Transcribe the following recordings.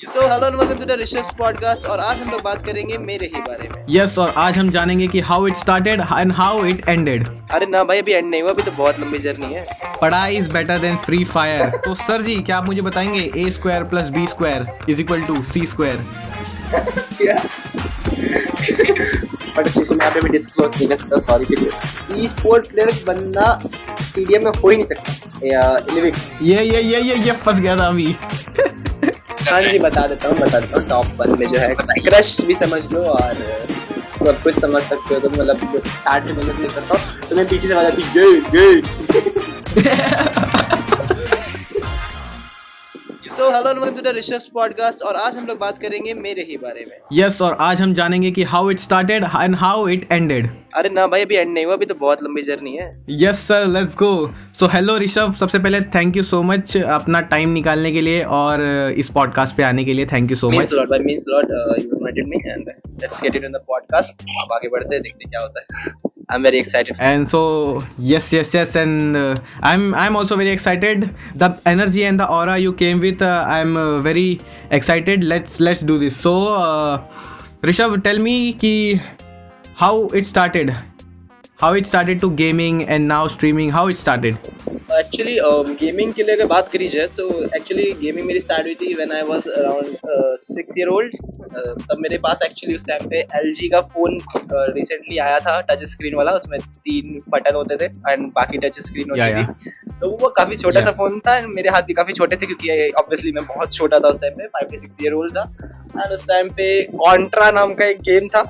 Hello and welcome to the Rishabh podcast और आज हम लोग बात करेंगे मेरे ही बारे में। यस और आज हम जानेंगे कि how it started and how it ended. अरे ना भाई, अभी एंड नहीं हुआ, अभी तो बहुत लंबी जर्नी है। पढ़ाई is better than Free Fire. तो सर जी, क्या आप मुझे बताएंगे a square plus b square is equal to c square? But इस चीज को मैं यहाँ पे भी डिस्क्लोज नहीं कर सकता, sorry for this. E sport player बनना टीडीएम में हो ही नहीं सकता या लिविंग। ये फंस गया था अभी। हाँ जी, बता देता हूँ टॉप 1 में जो है क्रश भी समझ लो और सब कुछ समझ सकते हो। तो मतलब स्टार्ट में मैं नहीं करता हूँ तो मैं पीछे से आवाज आती गे। तो hello and welcome to the Rishabh podcast और आज हम लोग बात करेंगे मेरे ही बारे में। यस और आज हम जानेंगे कि how it started and how it ended. अरे ना भाई, अभी एंड नहीं हुआ, अभी तो बहुत लंबी जर्नी है। Yes sir, let's go. So hello Rishabh, सबसे पहले थैंक यू सो मच अपना टाइम निकालने के लिए और इस पॉडकास्ट पे आने के लिए thank you so much. Means lot you invited me and let's get it in the podcast. अब आगे बढ़ते हैं, देखते हैं क्या होता है। I'm very excited. And so yes, and I'm also very excited. The energy and the aura you came with, I'm very excited. Let's do this. So Rishabh, tell me ki how it started to gaming and now streaming. How it started? Actually gaming के लिए अगर बात करी जाए तो actually gaming मेरी start हुई थी when I was around 6 year old. तब मेरे पास एक्चुअली उस टाइम पे LG का फोन रिसेंटली आया था, टच स्क्रीन वाला। उसमें 3 बटन होते थे एंड बाकी टच स्क्रीन होती थी। तो वो काफी छोटा सा फोन था एंड मेरे हाथ भी काफी छोटे थे क्योंकि ऑब्वियसली मैं बहुत छोटा था उस टाइम पे, 5 से 6 ईयर ओल्ड था। एंड उस टाइम पे कॉन्ट्रा नाम का एक गेम था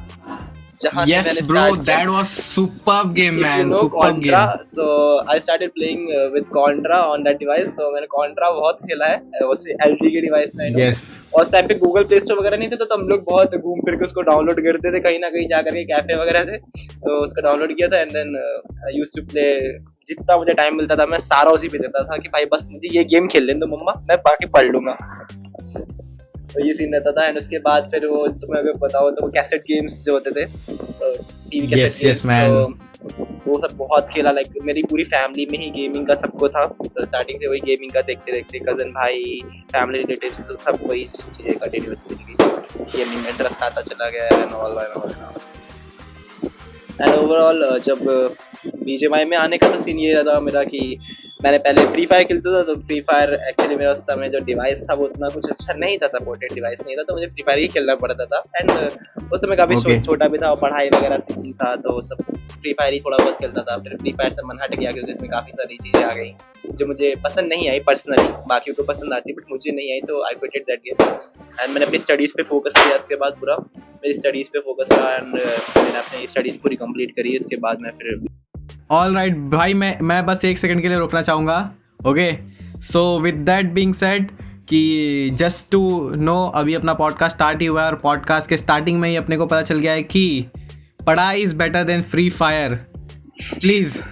Yes bro, that was superb game man, superb game. So I started playing with Contra on that device. So मैंने Contra बहुत खेला है उस LG के डिवाइस में। Yes. और उस टाइम पे गूगल प्ले स्टोर वगैरह नहीं थे तो हम लोग बहुत घूम फिर के उसको डाउनलोड करते थे कहीं ना कहीं जा करके कैफे वगैरह से। तो उसको डाउनलोड किया था and then I used to play. जितना मुझे टाइम मिलता था मैं सारा उसी पे देता था कि भाई बस मुझे ये गेम खेल लेने दो मम्मा, मैं बाकी पढ़ लूंगा। तो ये सीन रहता था एंड उसके बाद फिर वो तुम्हें अगर बताओ तो वो कैसेट गेम्स जो होते थे टीवी कैसेट गेम्स, तो वो सब बहुत खेला। लाइक मेरी पूरी फैमिली में ही गेमिंग का सबको था। तो स्टार्टिंग से वही गेमिंग का देखते देखते कजन भाई, फैमिली रिलेटिव्स सब वही चीजें कंटिन्यू होती चली गई। गेमिंग में इंटरेस्ट आता चला गया एंड ऑल एंड ओवरऑल जब BGMI में आने का तो सीन ये था मेरा कि मैंने पहले फ्री फायर खेलता था। तो फ्री फायर एक्चुअली मेरा उस समय जो डिवाइस था वो उतना कुछ अच्छा नहीं था, सपोर्टेड डिवाइस नहीं था, तो मुझे फ्री फायर ही खेलना पड़ता था। एंड उस समय काफी छोटा भी था और पढ़ाई वगैरह से था तो सब फ्री फायर ही थोड़ा बहुत खेलता था। फिर फ्री फायर से मन हट गया क्योंकि इसमें काफी सारी चीजें आ गई जो मुझे पसंद नहीं आई पर्सनली। बाकी को पसंद आती बट मुझे नहीं आई, तो आई क्विटेड दैट गेम एंड मैंने अपनी स्टडीज पे फोकस किया। उसके बाद पूरा मेरी स्टडीज पे फोकस रहा एंड मैंने अपनी स्टडीज पूरी कंप्लीट करी। उसके बाद मैं फिर ऑल राइट भाई, मैं बस 1 सेकंड के लिए रोकना चाहूँगा। Okay, so with that being said कि जस्ट टू नो, अभी अपना पॉडकास्ट स्टार्ट ही हुआ है और पॉडकास्ट के स्टार्टिंग में ही अपने को पता चल गया है कि पढ़ाई is better than Free Fire. Please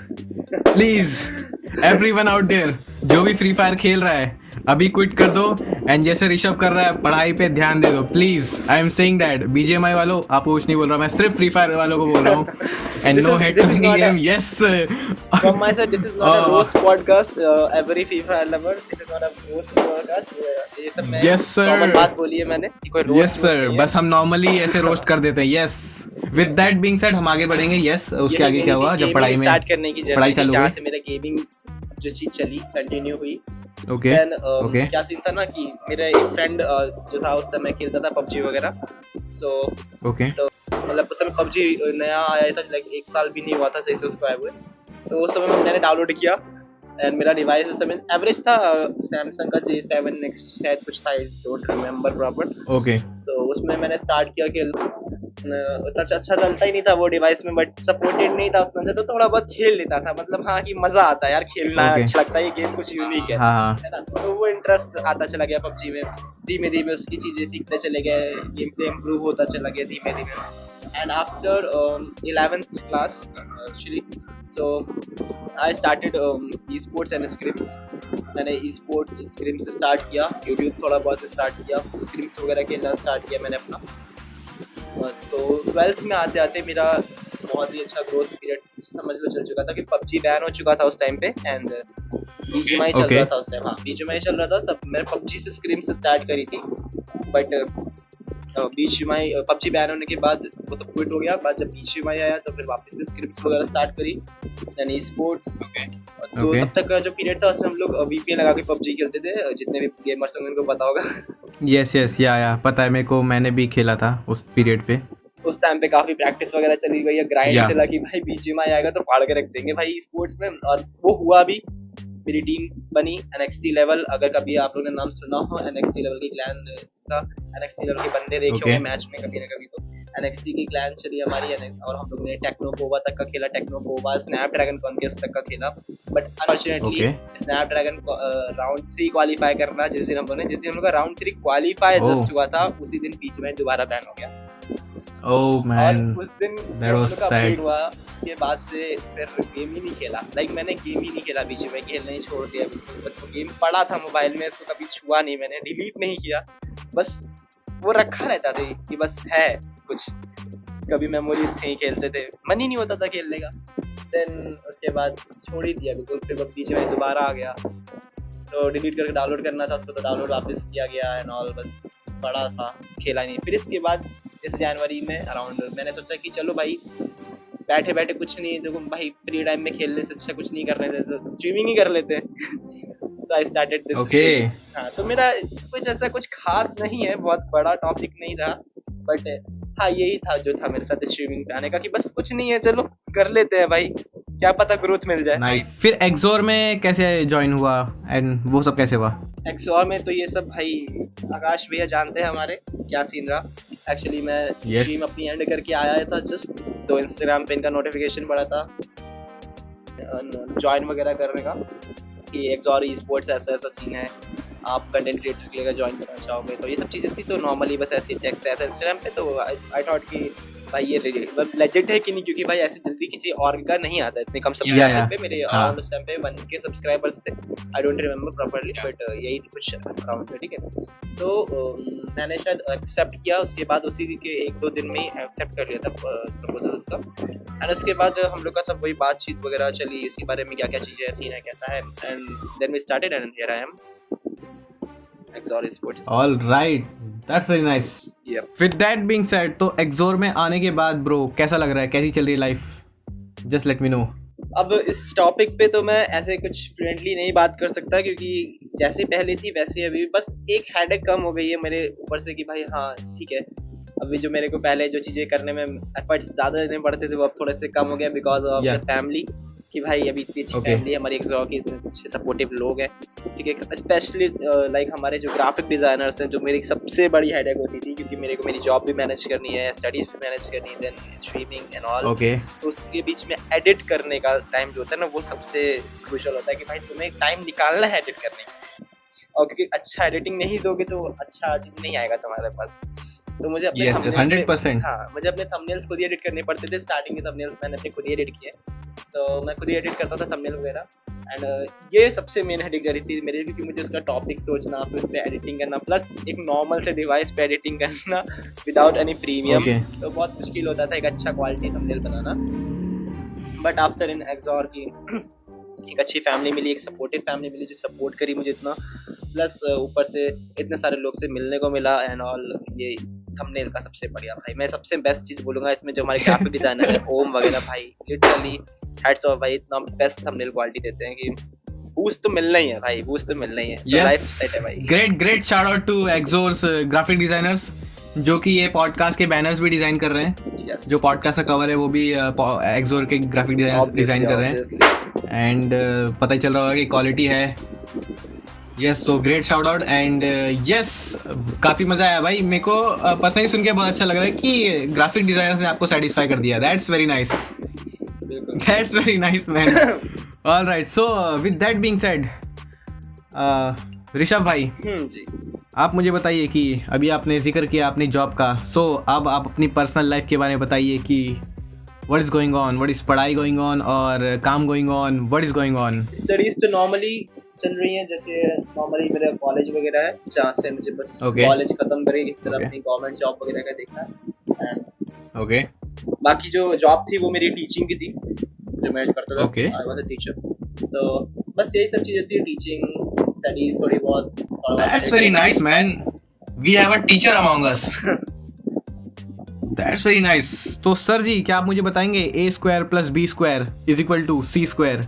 everyone out there जो भी फ्री फायर खेल रहा है अभी क्विट कर दो एंड जैसे ऋषभ कर रहा है पढ़ाई पे ध्यान दे दो please. I am saying that BGMI वालों, आपको कुछ नहीं बोल रहा, मैं सिर्फ फ्री फायर वालों को बोल रहा हूँ। And no hate to game. Yes from my side, this is not a roast podcast. Every FIFA lover, this is not a roast podcast. ये सब मैं कॉमन बात बोली है मैंने कि कोई रोस्ट। यस सर, बस हम नॉर्मली ऐसे रोस्ट कर देते हैं। Yes, with that being said हम आगे बढ़ेंगे। यस, उसके आगे क्या हुआ जब पढ़ाई में स्टार्ट करने की पढ़ाई चालू हुई, जहाँ से मेरा गेमिंग जो चीज चली कंटिन्यू हुई। ओके देन क्या सीन था ना कि मेरा एक फ्रेंड जो था उस समय खेलता था PUBG वगैरह। सो ओके, तो मतलब उस समय PUBG नया आया था, लाइक 1 साल भी नहीं हुआ था सही से उसको आए हुए। तो उस समय मैंने डाउनलोड किया एंड मेरा डिवाइस उस समय एवरेज था सैमसंग का J7 Next शायद कुछ था, I don't remember proper. Okay, तो उसमें मैंने स्टार्ट किया कि उतना अच्छा चलता ही नहीं था वो डिवाइस में, बट सपोर्टेड नहीं था उतना, तो थोड़ा बहुत खेल लेता था। मतलब हाँ कि मजा आता है यार खेलना, अच्छा लगता है, ये गेम कुछ यूनिक है ना। तो वो इंटरेस्ट आता चला गया PUBG में। धीमे धीमे उसकी चीजें सीखते चले गए, गेम प्ले इम्प्रूव होता चला गया धीमे धीमे। And after 11th class actually, so I started esports and scrims. मैंने esports scrims से स्टार्ट किया, YouTube थोड़ा बहुत स्टार्ट किया, scrims वगैरह खेलना स्टार्ट किया मैंने अपना। तो 12th में आते आते मेरा बहुत ही अच्छा ग्रोथ पीरियड समझ लो चल चुका था कि PUBG बैन हो चुका था उस टाइम पे एंड BGMI चल Okay. रहा था उस टाइम, हाँ BGMI चल रहा था, तब मैंने PUBG से स्क्रीम से स्टार्ट करी थी, बट BGMI PUBG बैन होने के बाद वो तो क्विट हो गया, बाद जब BGMI आया तो फिर वापस से स्क्रिप्ट्स वगैरह स्टार्ट करी, यानी स्पोर्ट्स। तो Okay. तब तक का जो पीरियड था उसमें हम लोग VPN लगा के PUBG खेलते थे, जितने भी गेमर्स हैं उनको पता होगा। यस या पता है मेरे को, मैंने भी खेला था उस पीरियड पे। उस टाइम पे काफी प्रैक्टिस वगैरह चली गई है, ग्राइंड Yeah. चला कि भाई BGMI आएगा तो फाड़ के रख देंगे भाई स्पोर्ट्स में, और वो हुआ भी। मेरी टीम बनी NXT लेवल, अगर कभी आप लोगों ने नाम सुना हो NXT लेवल की क्लैन का, NXT लेवल के बंदे देखे Okay. होंगे मैच में कभी ना कभी, तो NXT की क्लैन चली हमारी, और हम लोग ने टेक्नोपोवा तक का खेला, टेक्नोपोवा स्नैपड्रैगन कॉन्क्वेस्ट तक का खेला, but unfortunately Okay. Snapdragon round 3 qualify करना, जिस दिन हम लोग का राउंड 3 क्वालीफाई Oh. जस्ट हुआ था, उसी दिन बीच में दोबारा बैन हो गया। Oh man, और उस दिन that जब was हम लोग का sad. अपडेट हुआ, उसके बाद से फिर गेम ही नहीं खेला, मैंने गेम ही नहीं खेला, बीच में खेलना ही छोड़ दिया बिल्कुल। बस वो गेम पड़ा था मोबाइल में, इसको कभी छुआ नहीं मैंने, डिलीट नहीं किया, बस वो रखा रहता था कि बस है कुछ, कभी मेमोरीज थे, खेलते थे, मन ही नहीं होता था खेलने का। देन उसके बाद छोड़ ही दिया बिल्कुल, फिर बीच में दोबारा आ गया, तो डिलीट करके डाउनलोड करना था उसको, तो डाउनलोड वापस किया गया एंड ऑल, बस पड़ा था, खेला नहीं। फिर इसके बाद इस जनवरी में अराउंड मैंने सोचा कि चलो भाई बैठे बैठे कुछ नहीं, देखो भाई फ्री टाइम में खेलने से अच्छा कुछ नहीं करने थे, तो स्ट्रीमिंग ही कर लेते हैं। So I started this. Okay. हाँ, तो मेरा कुछ ऐसा कुछ खास नहीं है, बहुत बड़ा टॉपिक नहीं था, बट हाँ यही था जो था मेरे साथ स्ट्रीमिंग पे आने का, कि बस कुछ नहीं है, चलो कर लेते हैं भाई, क्या पता ग्रोथ मिल जाए। नाइस। फिर एक्सोर में कैसे ज्वाइन हुआ एंड वो सब कैसे हुआ? एक्सोर में तो ये सब भाई आकाश भैया जानते हैं हमारे क्या सीन रहा। एक्चुअली मैं Yes. स्ट्रीम अपनी एंड करके आया था जस्ट, तो इंस्टाग्राम पे इनका नोटिफिकेशन पड़ा था ज्वाइन वगैरह करने का, कि एक्सोर ई स्पोर्ट्स ऐसा ऐसा सीन है, आप कंटेंट क्रिएटर के लिए ज्वाइन करना चाहोगे, तो ये सब चीज़ें थी। तो नॉर्मली बस ऐसे टेक्स्ट आया था इंस्टाग्राम पे, तो आई थॉट कि भाई ये लेजेंड है कि नहीं, क्योंकि भाई ऐसे जल्दी किसी और का नहीं आता इतने कम सब्सक्राइबर पे। मेरे अराउंड उस टाइम पे 1 के सब्सक्राइबर्स थे, I don't remember properly, but यही थी कुछ अराउंड पे, ठीक है। तो मैंने शायद एक्सेप्ट किया, उसके बाद उसी के 1-2 दिन में ही एक्सेप्ट कर लिया था प्रपोजल उसका, एंड उसके बाद हम लोग का सब वही बातचीत वगैरह चली, इसके बारे में क्या क्या चीज़ें थी ना कहता है, and then we started and here I am Exor sports. All right, that's very nice. With that being said, तो एक्सोर में आने के बाद ब्रो कैसा लग रहा है, कैसी चल रही है life? Just let me know. अब इस टॉपिक पे तो मैं ऐसे कुछ फ्रेंडली नहीं बात कर सकता, क्योंकि जैसे पहले थी वैसे अभी भी, बस एक हेडेक कम हो गई है मेरे ऊपर से, कि भाई हाँ ठीक है, अभी जो मेरे को पहले जो चीज़ें करने में एफर्ट्स ज़्यादा देने पड़ते थे वो अब थोड़े से कम हो गया, बिकॉज ऑफ द फैमिली, कि भाई अभी इतनी अच्छी फैमिली है हमारी एक्सोर की, इतने अच्छे सपोर्टिव लोग हैं, ठीक है। स्पेशली लाइक हमारे जो ग्राफिक डिज़ाइनर्स हैं, जो मेरी सबसे बड़ी हेडेक होती थी, क्योंकि मेरे को मेरी जॉब भी मैनेज करनी है, स्टडीज भी मैनेज करनी है, देन स्ट्रीमिंग एंड ऑल। तो उसके बीच में एडिट करने का टाइम जो होता है ना, वो सबसे क्रूशियल होता है, कि भाई तुम्हें टाइम निकालना है एडिट करने का, और क्योंकि अच्छा एडिटिंग नहीं दोगे तो अच्छा चीज़ नहीं आएगा तुम्हारे पास। तो मुझे अपने 100%। हाँ, मुझे अपने थंबनेल्स खुद ही एडिट करने पड़ते थे, स्टार्टिंग के थंबनेल्स मैंने अपने खुद ही एडिट किए, तो मैं खुद ही एडिट करता था थंबनेल वगैरह, एंड ये सबसे मेन हेडेक रही थी मेरे, क्योंकि मुझे उसका टॉपिक सोचना, फिर उस पर एडिटिंग करना, प्लस एक नॉर्मल से डिवाइस पे एडिटिंग करना विदाउट एनी प्रीमियम, तो बहुत मुश्किल होता था एक अच्छा क्वालिटी थंबनेल बनाना। बट आफ्टर इन एक्सोर की एक अच्छी फैमिली मिली, एक सपोर्टिव फैमिली मिली जो सपोर्ट करी मुझे इतना, प्लस ऊपर से इतने सारे लोग से मिलने को मिला एंड ऑल। ये थंबनेल का सबसे बढ़िया भाई, मैं सबसे बेस्ट चीज़ बोलूँगा इसमें, जो हमारे ग्राफिक डिजाइनर है ओम वगैरह, भाई लिटरली हैट्स ऑफ भाई, इतना बेस्ट थंबनेल क्वालिटी देते हैं कि बूस्ट तो मिलना ही है भाई, बूस्ट तो मिलना ही है, लाइफ सेट है भाई। Great shout out to Exors graphic designers, जो कि ये पॉडकास्ट के बैनर्स भी डिजाइन कर रहे हैं, जो पॉडकास्ट का कवर है वो भी एक्सोर के ग्राफिक डिजाइन कर रहे हैं, एंड पता ही चल रहा होगा कि क्वालिटी है। Yes, so great shout out, and yes काफी मजा आया भाई, मेरे को पर्सनली सुन के बहुत अच्छा लग रहा है कि ग्राफिक डिजाइनर्स ने आपको सेटिस्फाई कर दिया। That's very nice man. Alright, so with that being said, Rishabh भाई जी, आप मुझे बताइए कि अभी आपने जिक्र किया अपनी जॉब का, सो अब आप अपनी पर्सनल लाइफ के बारे में बताइए कि what is going on, what is पढ़ाई गोइंग ऑन और काम going on, what is going on? Studies तो नॉर्मली चल रही है, जैसे नॉर्मली मेरा कॉलेज वगैरह है, जहाँ से मुझे बस कॉलेज खत्म करके इस तरह अपनी गवर्नमेंट जॉब वगैरह का देखना है, एंड बाकी जो जॉब थी वो मेरी टीचिंग की थी, जो मैं करता था, आई वाज अ टीचर, तो बस यही सब चीजें थी, टीचिंग, स्टडीज थोड़ी बहुत। That's very nice, man. We have a teacher among us. That's very nice. तो सर जी क्या आप मुझे बताएंगे a square plus b square is equal to c square?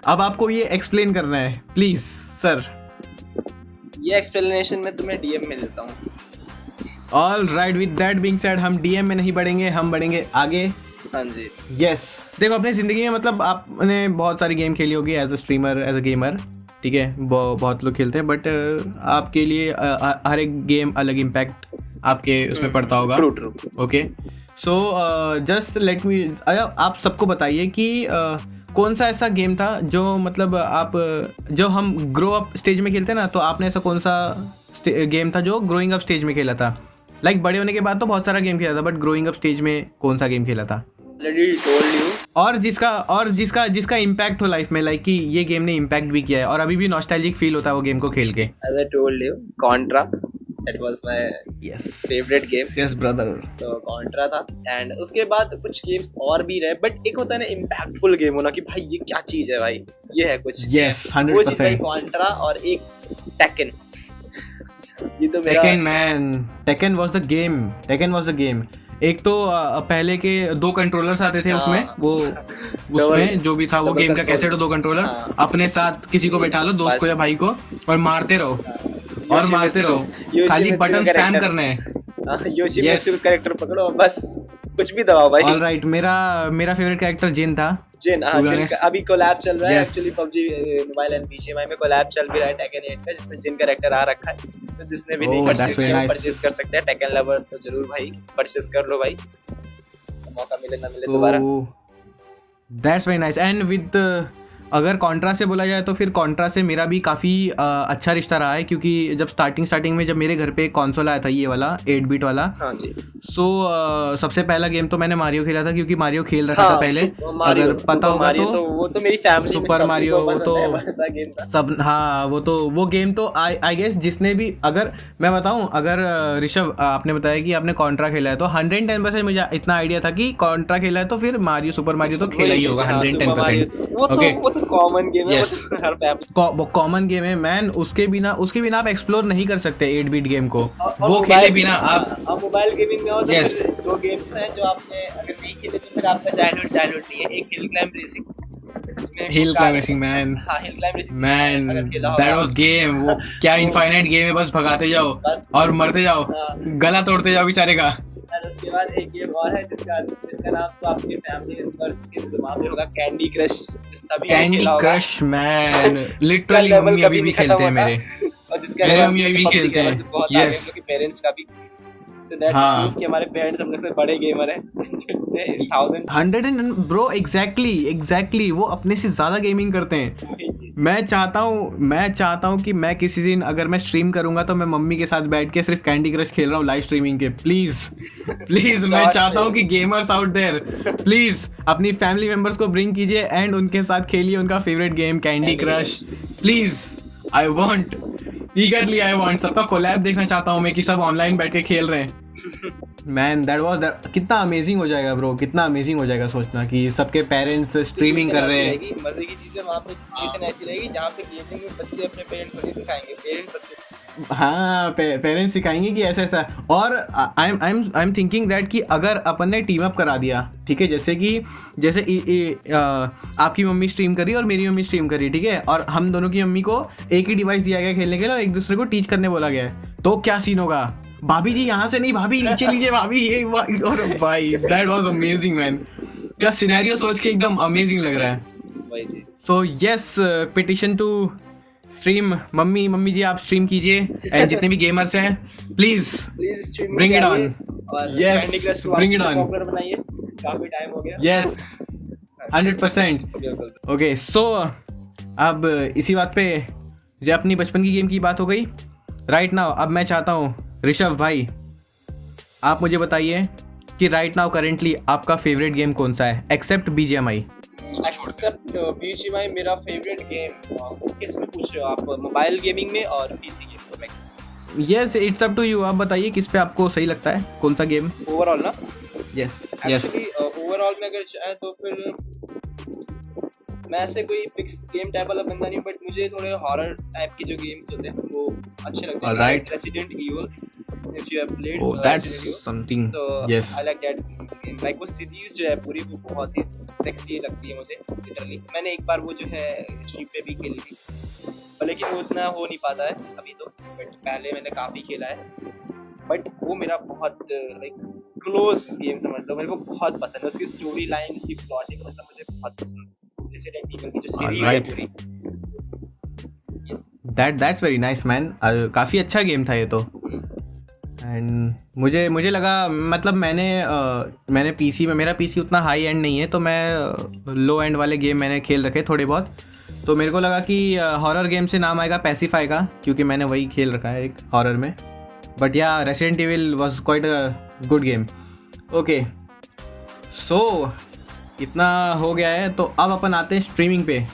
अब आपको ये एक्सप्लेन करना है प्लीज सर। ये एक्सप्लेनेशन मैं तुम्हें डीएम में देता हूँ। All right, with that being said हम डीएम में नहीं बढ़ेंगे, हम बढ़ेंगे आगे। हाँ जी। यस देखो अपनी जिंदगी में मतलब आपने बहुत सारी गेम खेली होगी as a streamer, as a gamer, ठीक है, बहुत लोग खेलते हैं, बट आपके लिए हर एक गेम अलग इम्पैक्ट आपके उसमें पड़ता होगा। Okay, so just let me, आप सबको बताइए कि कौन सा ऐसा गेम था जो मतलब आप जो हम ग्रो अप स्टेज में खेलते हैं ना, तो आपने ऐसा कौन सा गेम था जो ग्रोइंग अप स्टेज में खेला था? लाइक बड़े होने के बाद तो बहुत सारा गेम खेला था, बट ग्रोइंग अप स्टेज में कौन सा गेम खेला था? और जिसका इम्पैक्ट हो लाइफ में, लाइक कि ये गेम ने इम्पैक्ट भी किया है और अभी भी नॉस्टैल्जिक फील होता है वो गेम को खेल के। As I told you, Contra, that was my favorite game. Yes brother. So Contra था, and उसके बाद कुछ गेम्स और भी रहे, बट एक होता है ना इम्पैक्टफुल गेम होना कि भाई ये क्या चीज है भाई, ये है कुछ। Yes, 100%. Contra और एक Tekken। ये तो Tekken was the game. एक तो पहले के 2 कंट्रोलर्स आते थे उसमें, वो उसमें जो भी था वो गेम का कैसेट और 2 कंट्रोलर, अपने साथ किसी को बैठा लो, दोस्त को या भाई को, और मारते रहो खाली बटन स्पैम करने हैं। योशिमित्सु का कैरेक्टर पकड़ो बस, कुछ भी दबाओ भाई। ऑलराइट, मेरा फेवरेट कैरेक्टर जिन था। जिन का अभी कोलैब चल रहा है actually, PUBG mobile and BGMI में कोलैब चल भी रहा है टेकन 8 का, जिसमें जिन कैरेक्टर आ रखा है। तो जिसने भी नहीं परचेज कर सकते हैं, टेकन लवर तो जरूर भाई परचेज कर लो भाई, मौका मिले ना मिले दोबारा। That's very nice. And with अगर कॉन्ट्रा से बोला जाए तो फिर कॉन्ट्रा से मेरा भी काफ़ी अच्छा रिश्ता रहा है, क्योंकि जब स्टार्टिंग में जब मेरे घर पे कंसोल आया था ये वाला 8 बिट वाला, हाँ जी, सो सबसे पहला गेम तो मैंने मारियो खेला था, क्योंकि मारियो खेल रखा था पहले, अगर पता होगा तो वो तो मेरी फैमिली में सुपर मारियो वो तो गेम था सब। हाँ वो गेम तो आई गेस जिसने भी, अगर मैं बताऊं, अगर ऋषभ आपने बताया कि आपने कॉन्ट्रा खेला है, तो 110% मुझे इतना आइडिया था कि कॉन्ट्रा खेला है तो फिर मारियो सुपर मारियो तो खेला ही होगा 110%। ओके, कॉमन गेम है, हर फैमिली कॉमन गेम है मैन। उसके बिना आप एक्सप्लोर नहीं कर सकते 8 बिट गेम को, वो खेले बिना आप मोबाइल गेमिंग में हो तो फिर 2 गेम्स हैं जो आपने अगर नहीं खेले तो फिर आपका चाइल्डहुड नहीं है। एक हिल क्लाइंब रेसिंग मैन, हाँ hill climb racing man, that was game. वो क्या इनफाइनाइट गेम है, बस भगाते जाओ और मरते जाओ, गला तोड़ते जाओ बेचारे का। उसके बाद एक गेम और है जिसका नाम तो आपके फैमिली मेंबर्स के दिमाग में होगा, कैंडी क्रश। सभी candy crush man, literally mummy अभी भी खेलते हैं मेरे, और जिसका मम्मी अभी खेलते हैं। यस, क्योंकि पेरेंट्स का भी, तो दैट मींस कि हमारे पेरेंट्स हम लोग से बड़े गेमर हैं। 1000 ब्रो, एग्जैक्टली वो अपने से ज्यादा गेमिंग करते हैं। मैं चाहता हूँ कि मैं किसी दिन अगर मैं स्ट्रीम करूंगा तो मैं मम्मी के साथ बैठ के सिर्फ कैंडी क्रश खेल रहा हूँ लाइव स्ट्रीमिंग के। प्लीज मैं चाहता हूँ कि गेमर्स आउट देयर प्लीज अपनी फैमिली मेंबर्स को ब्रिंग कीजिए एंड उनके साथ खेलिए उनका favourite game candy crush. Please, I want सबका कोलैब देखना चाहता हूँ मैं कि सब ऑनलाइन बैठ के खेल रहे हैं। मैन दैट कितना अमेजिंग हो जाएगा ब्रो, कितना अमेजिंग हो जाएगा सोचना कि सबके पेरेंट्स स्ट्रीमिंग कर रहे हैं। मजे की चीजें वहाँ पे सिचुएशन ऐसी रहेगी जहाँ पे गेमिंग में बच्चे अपने पेरेंट्स को नहीं सिखाएंगे, पेरेंट्स बच्चे, हाँ पेरेंट्स सिखाएंगे कि ऐसा। और आई एम थिंकिंग दैट कि अगर अपन ने टीम अप करा दिया, ठीक है, जैसे आपकी मम्मी स्ट्रीम करी और मेरी मम्मी स्ट्रीम करी, ठीक है, और हम दोनों की मम्मी को एक ही डिवाइस दिया गया खेलने के लिए और एक दूसरे को टीच करने बोला गया है, तो क्या सीन होगा? भाभी जी यहाँ से नहीं, भाभी नीचे लीजिए, भाभी ये, और भाई दैट वाज अमेजिंग मैन। क्या सिनेरियो सोच के एकदम अमेजिंग लग रहा है। So yes, petition to stream, mummy ji आप स्ट्रीम कीजिए एंड जितने भी गेमर्स हैं please bring it on. Yes, bring it on, काफी टाइम हो गया। यस 100%। ओके, सो अब इसी बात पे जो अपनी बचपन की गेम की बात हो गई राइट नाउ, अब मैं चाहता हूँ ऋषभ भाई आप मुझे बताइए कि राइट नाउ करेंटली आपका फेवरेट गेम कौन सा है एक्सेप्ट बीजीएमआई? एक्सेप्ट बीजीएमआई मेरा फेवरेट गेम किस में पूछ रहे हो आप, मोबाइल गेमिंग में और पीसी गेम में? Yes it's up to you, आप बताइए किस पे आपको सही लगता है, कौन सा गेम? ओवरऑल ना, यस यस एक्चुअली ओवरऑल में अगर चाहे तो फिर मैं ऐसे कोई फिक्स गेम टाइप वाला बंदा नहीं, बट मुझे थोड़े हॉरर टाइप के जो गेम्स होते हैं वो अच्छे लगते हैं। Alright. Resident evil, if you have played oh that's something so yes I like that game. Like वो सीरीज जो है पूरी वो बहुत ही सेक्सी लगती है मुझे लिटरली। मैंने एक बार वो जो है स्ट्रीम पे भी खेली थी, लेकिन वो उतना हो नहीं पाता है अभी तो, बट पहले मैंने काफी खेला है। बट वो मेरा बहुत लाइक क्लोज गेम समझ लो, मेरे को बहुत पसंद है। उसकी स्टोरी लाइन, उसकी प्लॉटिंग मतलब मुझे बहुत पसंद है। रेसिडेंट ईवल की जो सीरीज है Alright. पूरी, yes that's very nice man. काफ़ी अच्छा गेम था ये तो। एंड मुझे लगा, मतलब मैंने पीसी में, मेरा पीसी उतना हाई एंड नहीं है, तो मैं लो एंड वाले गेम मैंने खेल रखे थोड़े बहुत। तो मेरे को लगा कि हॉरर गेम से नाम आएगा पैसिफाई का, क्योंकि मैंने वही खेल रखा है एक हॉरर में। बट या resident evil was quite a good game. Okay so इतना हो गया है, तो अब अपन आते हैं स्ट्रीमिंग पे।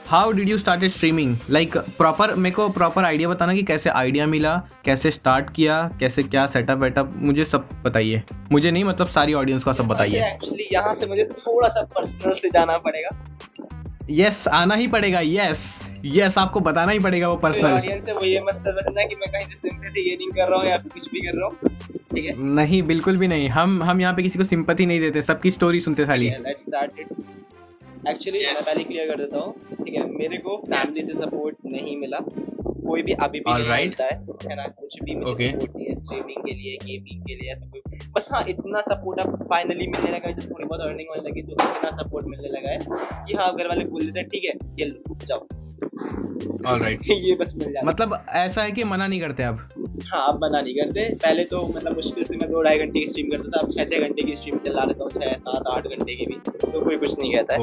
How did you started streaming? Like proper मेरे को प्रॉपर आइडिया बताना कि कैसे आइडिया मिला, कैसे स्टार्ट किया, कैसे क्या सेटअप वेटअप, मुझे सब बताइए। मुझे नहीं, मतलब सारी ऑडियंस का सब बताइए। एक्चुअली यहाँ से मुझे थोड़ा सा पर्सनल से जाना पड़ेगा। यस आना ही पड़ेगा, यस आपको बताना ही पड़ेगा वो पर्सनल। ऑडियंस से वो ये मत समझना कि मैं कहीं से सिंपैथी गेनिंग कर रहा हूँ या फिर कुछ भी कर रहा हूँ, ठीक है? नहीं बिल्कुल भी नहीं, हम यहाँ पे किसी को सिंपैथी नहीं देते, सबकी स्टोरी सुनते साली। Let's start it. एक्चुअली मैं पहले क्लियर कर देता हूँ, ठीक है? मेरे को फैमिली से सपोर्ट नहीं मिला, कोई भी अभी भी नहीं मिलता है ना, कुछ भी मुझे सपोर्ट नहीं है स्ट्रीमिंग के लिए, गेमिंग के लिए, ऐसा कोई। बस हाँ इतना सपोर्ट अब फाइनली मिलने लगा है, जब थोड़ी बहुत अर्निंग होने लगी तो इतना सपोर्ट मिलने लगा है कि हाँ घर वाले बोल देते हैं ठीक है खेल लो जाओ। ऑलराइट ये बस मिल जाता है। मतलब ऐसा है कि मना नहीं करते अब? हाँ अब मना नहीं करते। पहले तो मतलब मुश्किल से मैं 2-2.5 घंटे की स्ट्रीम करता था, अब 6-6 घंटे की स्ट्रीम चला लेता हूँ, 6-7-8 घंटे की भी, तो कोई कुछ नहीं कहता है।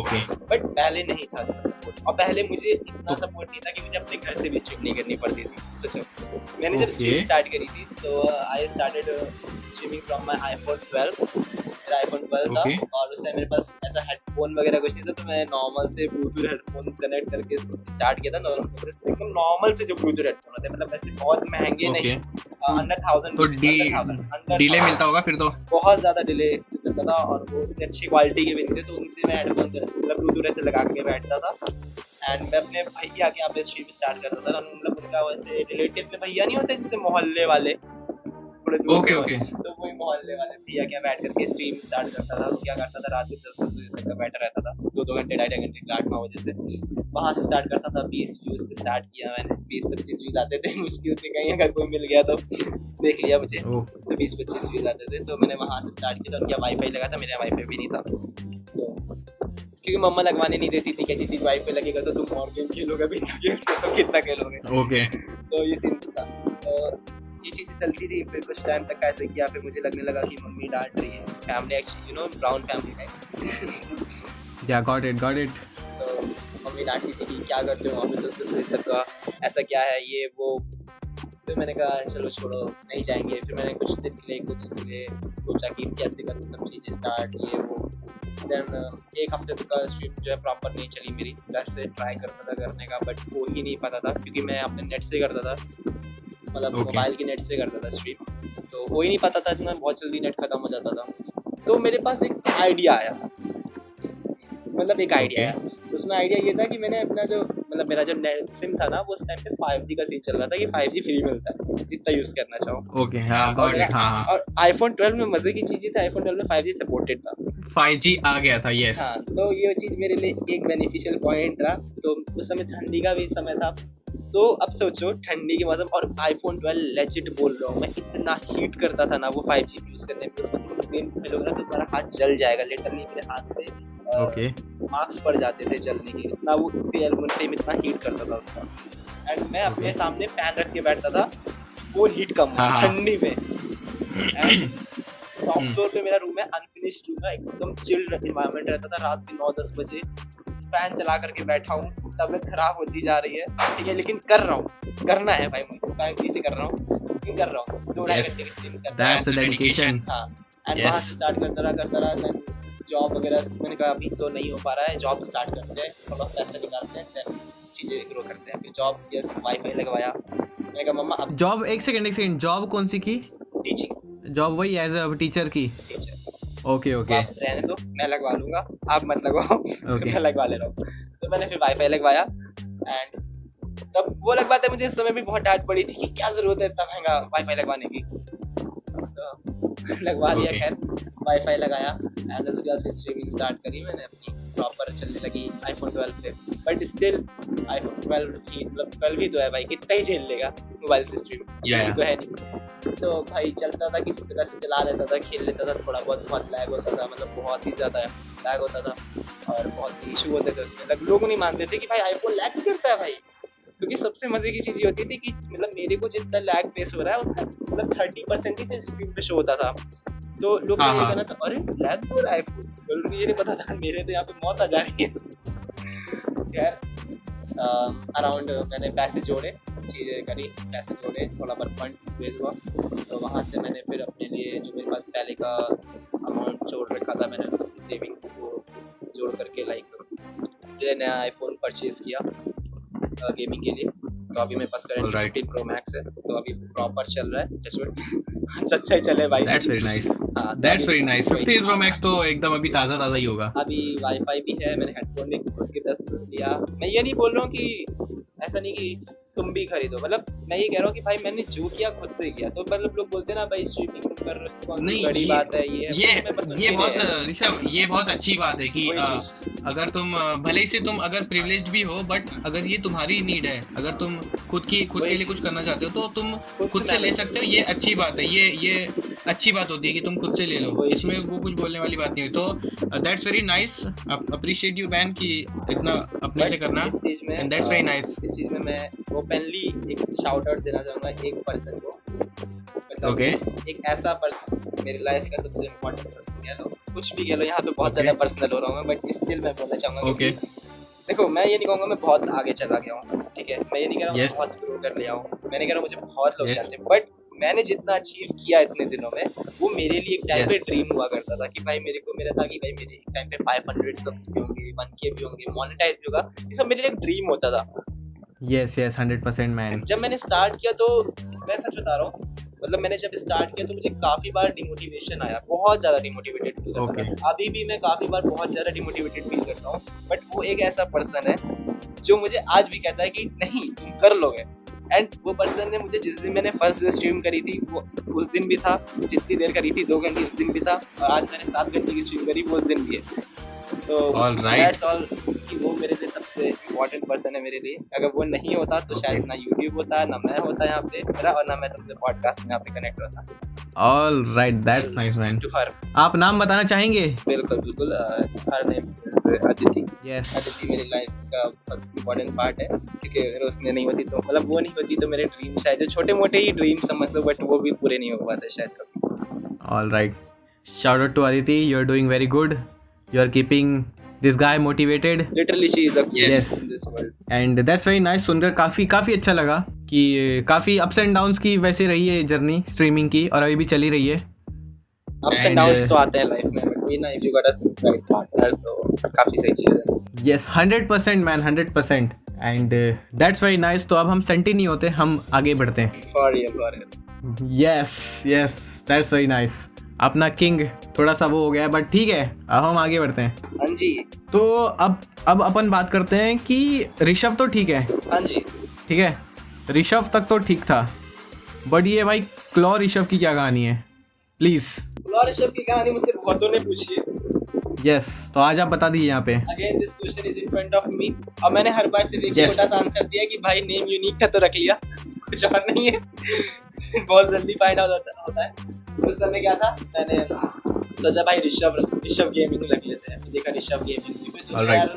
बट पहले नहीं था इतना सपोर्ट, और पहले मुझे इतना सपोर्ट नहीं था कि मुझे अपने घर से भी स्ट्रीम नहीं करनी पड़ती थी। सोचो मैंने जब स्ट्रीम स्टार्ट करी थी तो I started streaming from my iPhone 12। मेरा iPhone 12 था और उस टाइम मेरे पास ऐसा हेडफोन वगैरह कुछ नहीं था, तो मैं नॉर्मल से ब्लूटूथ हेडफोन्स कनेक्ट करके स्टार्ट किया था। नॉर्मल से जो ब्लूटूथ हेडफोन होते हैं, मतलब ऐसे बहुत महंगे नहीं, अंडर 1000। तो डिले मिलता होगा फिर तो? बहुत ज्यादा डिले चलता था और वो इतनी अच्छी क्वालिटी के भी नहीं थे, तो उनसे मैं हेडफोन मतलब ब्लूटूथ ऐसे लगा के बैठता था। एंड मैं अपने भैया के यहाँ पे स्ट्रीम स्टार्ट कर रहा था, मतलब उनका वैसे रिलेटिव में भैया नहीं होते जैसे मोहल्ले वाले थोड़े दूर, तो वही मोहल्ले वाले भैया क्या बैठ करके स्ट्रीम स्टार्ट करता था। क्या करता था रात में 10-10 बजे तक का बैठा रहता था, 2-2 घंटे 2.5 घंटे 8-9 बजे से वहाँ से स्टार्ट करता था। 20 व्यूज से स्टार्ट किया मैंने, 20-25 व्यूज आते थे मुश्किल से, कहीं अगर कोई मिल गया तो देख लिया मुझे, तो 20-25 व्यूज आते थे। तो मैंने वहाँ से स्टार्ट किया था। उनका वाईफाई लगा था, मेरा वाईफाई भी नहीं था, तो क्योंकि मम्मा लगवाने नहीं देती थी, कहती थी वाईफाई लगेगा तो तुम और गेम खेलोगे, भी तो कितना खेलोगे। तो ये सीन था, तो ये चीजें चलती थी। फिर कुछ टाइम तक ऐसे किया, फिर मुझे लगने लगा कि मम्मी डांट रही है। Family actually you know brown family है। या गॉट इट तो मम्मी डांटती थी कि क्या करते हो वहाँ पे 10-10 बजे तक का, ऐसा क्या है ये वो। तो मैंने कहा चलो छोड़ो नहीं जाएंगे। फिर मैंने कुछ दिन के लिए सोचा कि कैसे करूँ सब चीज़ें स्टार्ट ये वो। देन एक हफ्ते तक का स्ट्रीम जो है प्रॉपर नहीं चली मेरी, घर से ट्राई करता था करने का, बट हो ही नहीं पाता था क्योंकि मैं अपने नेट से करता था, मतलब मोबाइल की नेट से करता था स्ट्रीम, तो हो ही नहीं पाता था इतना, बहुत जल्दी नेट खत्म हो जाता था। तो मेरे पास एक आइडिया आया, मतलब एक आइडिया आया। उसमें आइडिया ये था कि मैंने अपना जो मतलब मेरा जो नेट सिम था ना, वो उस टाइम पे 5G का सीन चल रहा था कि 5G फ्री मिलता है जितना यूज करना चाहो। ओके हाँ गॉट इट। हाँ और iPhone 12 में मजे की चीज ये था, iPhone 12 में 5G सपोर्टेड था, 5G आ गया था। यस हाँ, तो ये चीज मेरे लिए एक बेनिफिशियल पॉइंट रहा। तो उस समय ठंडी का भी समय था, तो अब सोचो ठंडी के मौसम और iPhone 12 लेजिट बोल रहा हूँ मैं, इतना हीट करता था ना वो 5G यूज करने में, उसमें गेम खेलोगे ना तो तुम्हारा हाथ जल जाएगा। लिटरली मेरे हाथ पे मार्क्स पड़ जाते थे जलने के, इतना वो एल्यूमिनियम इतना हीट करता था उसका। एंड मैं अपने सामने फैन रख के बैठता था, वो हीट कम ठंडी में। एंड टॉप फ्लोर पे मेरा रूम है, अनफिनिश्ड रूम है, एकदम चिल्ड एनवायरनमेंट रहता था। रात के 9-10 बजे फैन चला करके बैठा हूँ, तबीयत खराब होती जा रही है, ठीक है, लेकिन कर रहा हूँ, करना है भाई, मुझे 5G से कर रहा हूँ, लेकिन कर रहा हूँ 2-2.5 घंटे की स्ट्रीम करता हूँ। That's dedication. हाँ, एंड वहाँ से स्टार्ट करता रहा जॉब वगैरह। मैंने कहा अभी तो नहीं हो पा रहा है, जॉब स्टार्ट करते हैं, थोड़ा पैसा निकालते हैं, देन चीज़ें ग्रो करते हैं। फिर जॉब वाईफाई लगवाया, मैंने कहा मम्मा अब जॉब एक सेकंड जॉब कौन सी की? टीचिंग जॉब वही एज अ टीचर की? टीचर। ओके ओके आप रहने दो, मैं लगवा लूंगा, आप मत लगवाओ। ओके मैं लगवा ले रहा हूँ। तो मैंने फिर वाईफाई लगवाया एंड तब वो लगवाते मुझे इस समय भी बहुत डांट पड़ी थी कि क्या जरूरत है इतना महंगा वाईफाई लगवाने की। तो लगवा लिया Okay. खैर, वाईफाई लगाया एंड उसके बाद फिर स्ट्रीमिंग स्टार्ट करी मैंने अपनी, प्रॉपर चलने लगी आईफोन 12 पे। बट स्टिल आईफोन 12 ही मतलब 12 ही तो है भाई, कितना ही झेल लेगा मोबाइल से स्ट्रीम, Yeah. तो है नहीं। तो भाई चलता था, किसी तरह से चला लेता था, खेल लेता था, थोड़ा बहुत लैग होता था, मतलब बहुत ही ज्यादा लैग होता था और बहुत इशू होते थे उसमें। मतलब लोग नहीं मानते थे कि भाई आईफोन लैग क्यों करता है भाई, क्योंकि सबसे मजे की चीज ये होती थी कि मतलब मेरे को जितना लैग फेस हो रहा है उसका मतलब 30% ही सिर्फ स्क्रीन पे शो होता था। तो लोग हाँ, ये हाँ। कहना था अरे लैग हो रहा है आईफोन, तो उनको ये नहीं पता था मेरे तो यहाँ पे मौत आ जा रही है। खैर अराउंड मैंने पैसे जोड़े, चीज़ें करी, पैसे जोड़े, थोड़ा बहुत फंड्स रेज हुआ, तो वहाँ से मैंने फिर अपने लिए जो मेरे पास पहले का अमाउंट जोड़ रखा था मैंने सेविंग्स को जोड़ करके लाइक नया आईफोन परचेज किया गेमिंग के लिए। तो अभी मेरे पास Alright. करंटली 15 Pro Max है, तो अभी प्रॉपर चल रहा है टचवुड। अच्छा ही चले भाई। That's very nice. हाँ, तो That's अभी very nice. वही। 15 Pro Max तो एकदम अभी ताज़ा ही होगा। अभी वाईफाई भी है, मैंने हेडफोन भी खुद के 10 लिया। मैं ये नहीं बोल रहा हूँ कि ऐसा नहीं कि तुम भी खरीदो, मतलब मैं ये कह रहा हूँ कि भाई मैंने जो किया खुद से किया। तो मतलब लोग बोलते हैं ना भाई स्ट्रीमिंग कर कौन सी नहीं, बड़ी बात है, ये ये बहुत ऋषभ, ये बहुत अच्छी बात है कि वही चीज। अगर तुम भले ही से तुम अगर प्रिविलेज्ड भी हो, बट अगर ये तुम्हारी नीड है, अगर तुम खुद के लिए कुछ करना चाहते हो तो तुम खुद से ले सकते हो। ये अच्छी बात है, ये अच्छी बात होती है कि तुम खुद से ले लो, इसमें वो कुछ बोलने वाली बात नहीं है। तो that's very nice, appreciate you man कि इतना अपने से करना, इस चीज में एंड दैट्स वेरी नाइस। इस चीज में मैं ओपनली एक शाउट आउट देना चाहूंगा एक पर्सन को, मतलब ओके एक ऐसा पर्सन मेरी लाइफ का सबसे इम्पोर्टेंट पर्सन कह लो, कुछ भी कह लो, यहाँ पे बहुत ज्यादा पर्सनल हो रहा हूँ बट स्टिल मैं बोलना चाहूंगा ओके कि देखो मैं ये नहीं कहूंगा मैं बहुत आगे चला गया हूँ, ठीक है, मैं ये नहीं कह रहा हूँ Yes. मैं बहुत ग्रो कर लिया हूँ, मैं नहीं कह रहा हूँ मुझे बहुत लोग Yes. जानते हैं, बट मैंने जितना अचीव किया इतने दिनों में वो मेरे लिए एक टाइम Yes. पे ड्रीम हुआ करता था कि भाई मेरे को मेरा था कि भाई मेरे एक टाइम पे 500 सब्स भी होंगे, 1K भी होंगे, मोनेटाइज भी होगा, ये सब मेरे लिए एक ड्रीम होता था। Yes 100% man. जब मैंने स्टार्ट किया तो मैं सच बता रहा हूँ, मतलब मैंने जब स्टार्ट किया तो मुझे काफी बार डिमोटिवेशन आया, बहुत ज्यादा डिमोटिवेटेड फील करता Okay. था। अभी भी मैं काफी बार बहुत ज्यादा डिमोटिवेटेड फील करता हूँ, बट वो एक ऐसा पर्सन है जो मुझे आज भी कहता है कि नहीं तुम कर लोगे। एंड वो पर्सन ने मुझे जिस दिन मैंने फर्स्ट स्ट्रीम करी थी वो उस दिन भी था, जितनी देर करी थी 2 घंटे उस दिन भी था, और आज मैंने 7 घंटे की स्ट्रीम करी वो उस दिन भी है। तो All right. दैट्स ऑल कि वो मेरे लिए सबसे इम्पोर्टेंट पर्सन है मेरे लिए। अगर वो नहीं होता तो शायद ना यूट्यूब होता, ना मैं होता यहाँ पे मेरा, और ना मैं तुमसे पॉडकास्ट में यहाँ पे कनेक्ट होता। All right, that's nice man. To her, आप नाम बताना चाहेंगे? बिल्कुल बिल्कुल, her name is Aditi. Yes Aditi मेरी लाइफ का बहुत इम्पोर्टेंट पार्ट है, क्योंकि अगर उसने नहीं होती तो मतलब वो नहीं होती तो मेरे ड्रीम शायद जो छोटे मोटे ही ड्रीम समझ लो बट वो भी पूरे नहीं हो पाते शायद कभी। All right, shout out to Aditi, you are doing very good, you are keeping this guy motivated, literally she is the Yes. Best in this world. And that's very nice. सुनकर काफ़ी अच्छा लगा कि काफ़ी अप्स एंड डाउन्स की वैसे रही है जर्नी स्ट्रीमिंग की, और अभी भी चली रही है। अप्स And, एंड डाउन्स तो आते हैं लाइफ में, बट वही ना, if you got a right partner तो काफी सही चीज है। Yes 100% man, 100%। And that's very nice. तो अब हम सेंटी नहीं होते, हम आगे बढ़ते हैं। For real. Yes that's very nice. अपना किंग थोड़ा सा वो हो गया, बट ठीक है, अब हम आगे बढ़ते हैं। हाँ जी, तो अब अपन बात करते हैं कि ऋषभ तो ठीक है, हाँ जी, ठीक है, ऋषभ तक तो ठीक था, बट ये भाई क्लॉ ऋषभ की क्या कहानी है, प्लीज। क्लॉ ऋषभ की कहानी मुझसे बहुतों ने पूछी है। यस, तो आज आप बता दीजिए यहाँ पे। Again this question is in front of me, और मैंने हर बार सिर्फ एक Yes. छोटा सा आंसर दिया कि भाई नेम यूनिक था तो रख लिया, कुछ और नहीं है। बहुत जल्दी फाइंड आउट होता है। उस समय क्या था, मैंने सोचा भाई ऋषभ गेमिंग रख लेते हैं, देखा ऋषभ गेमिंग, फिर सोचा Alright. यार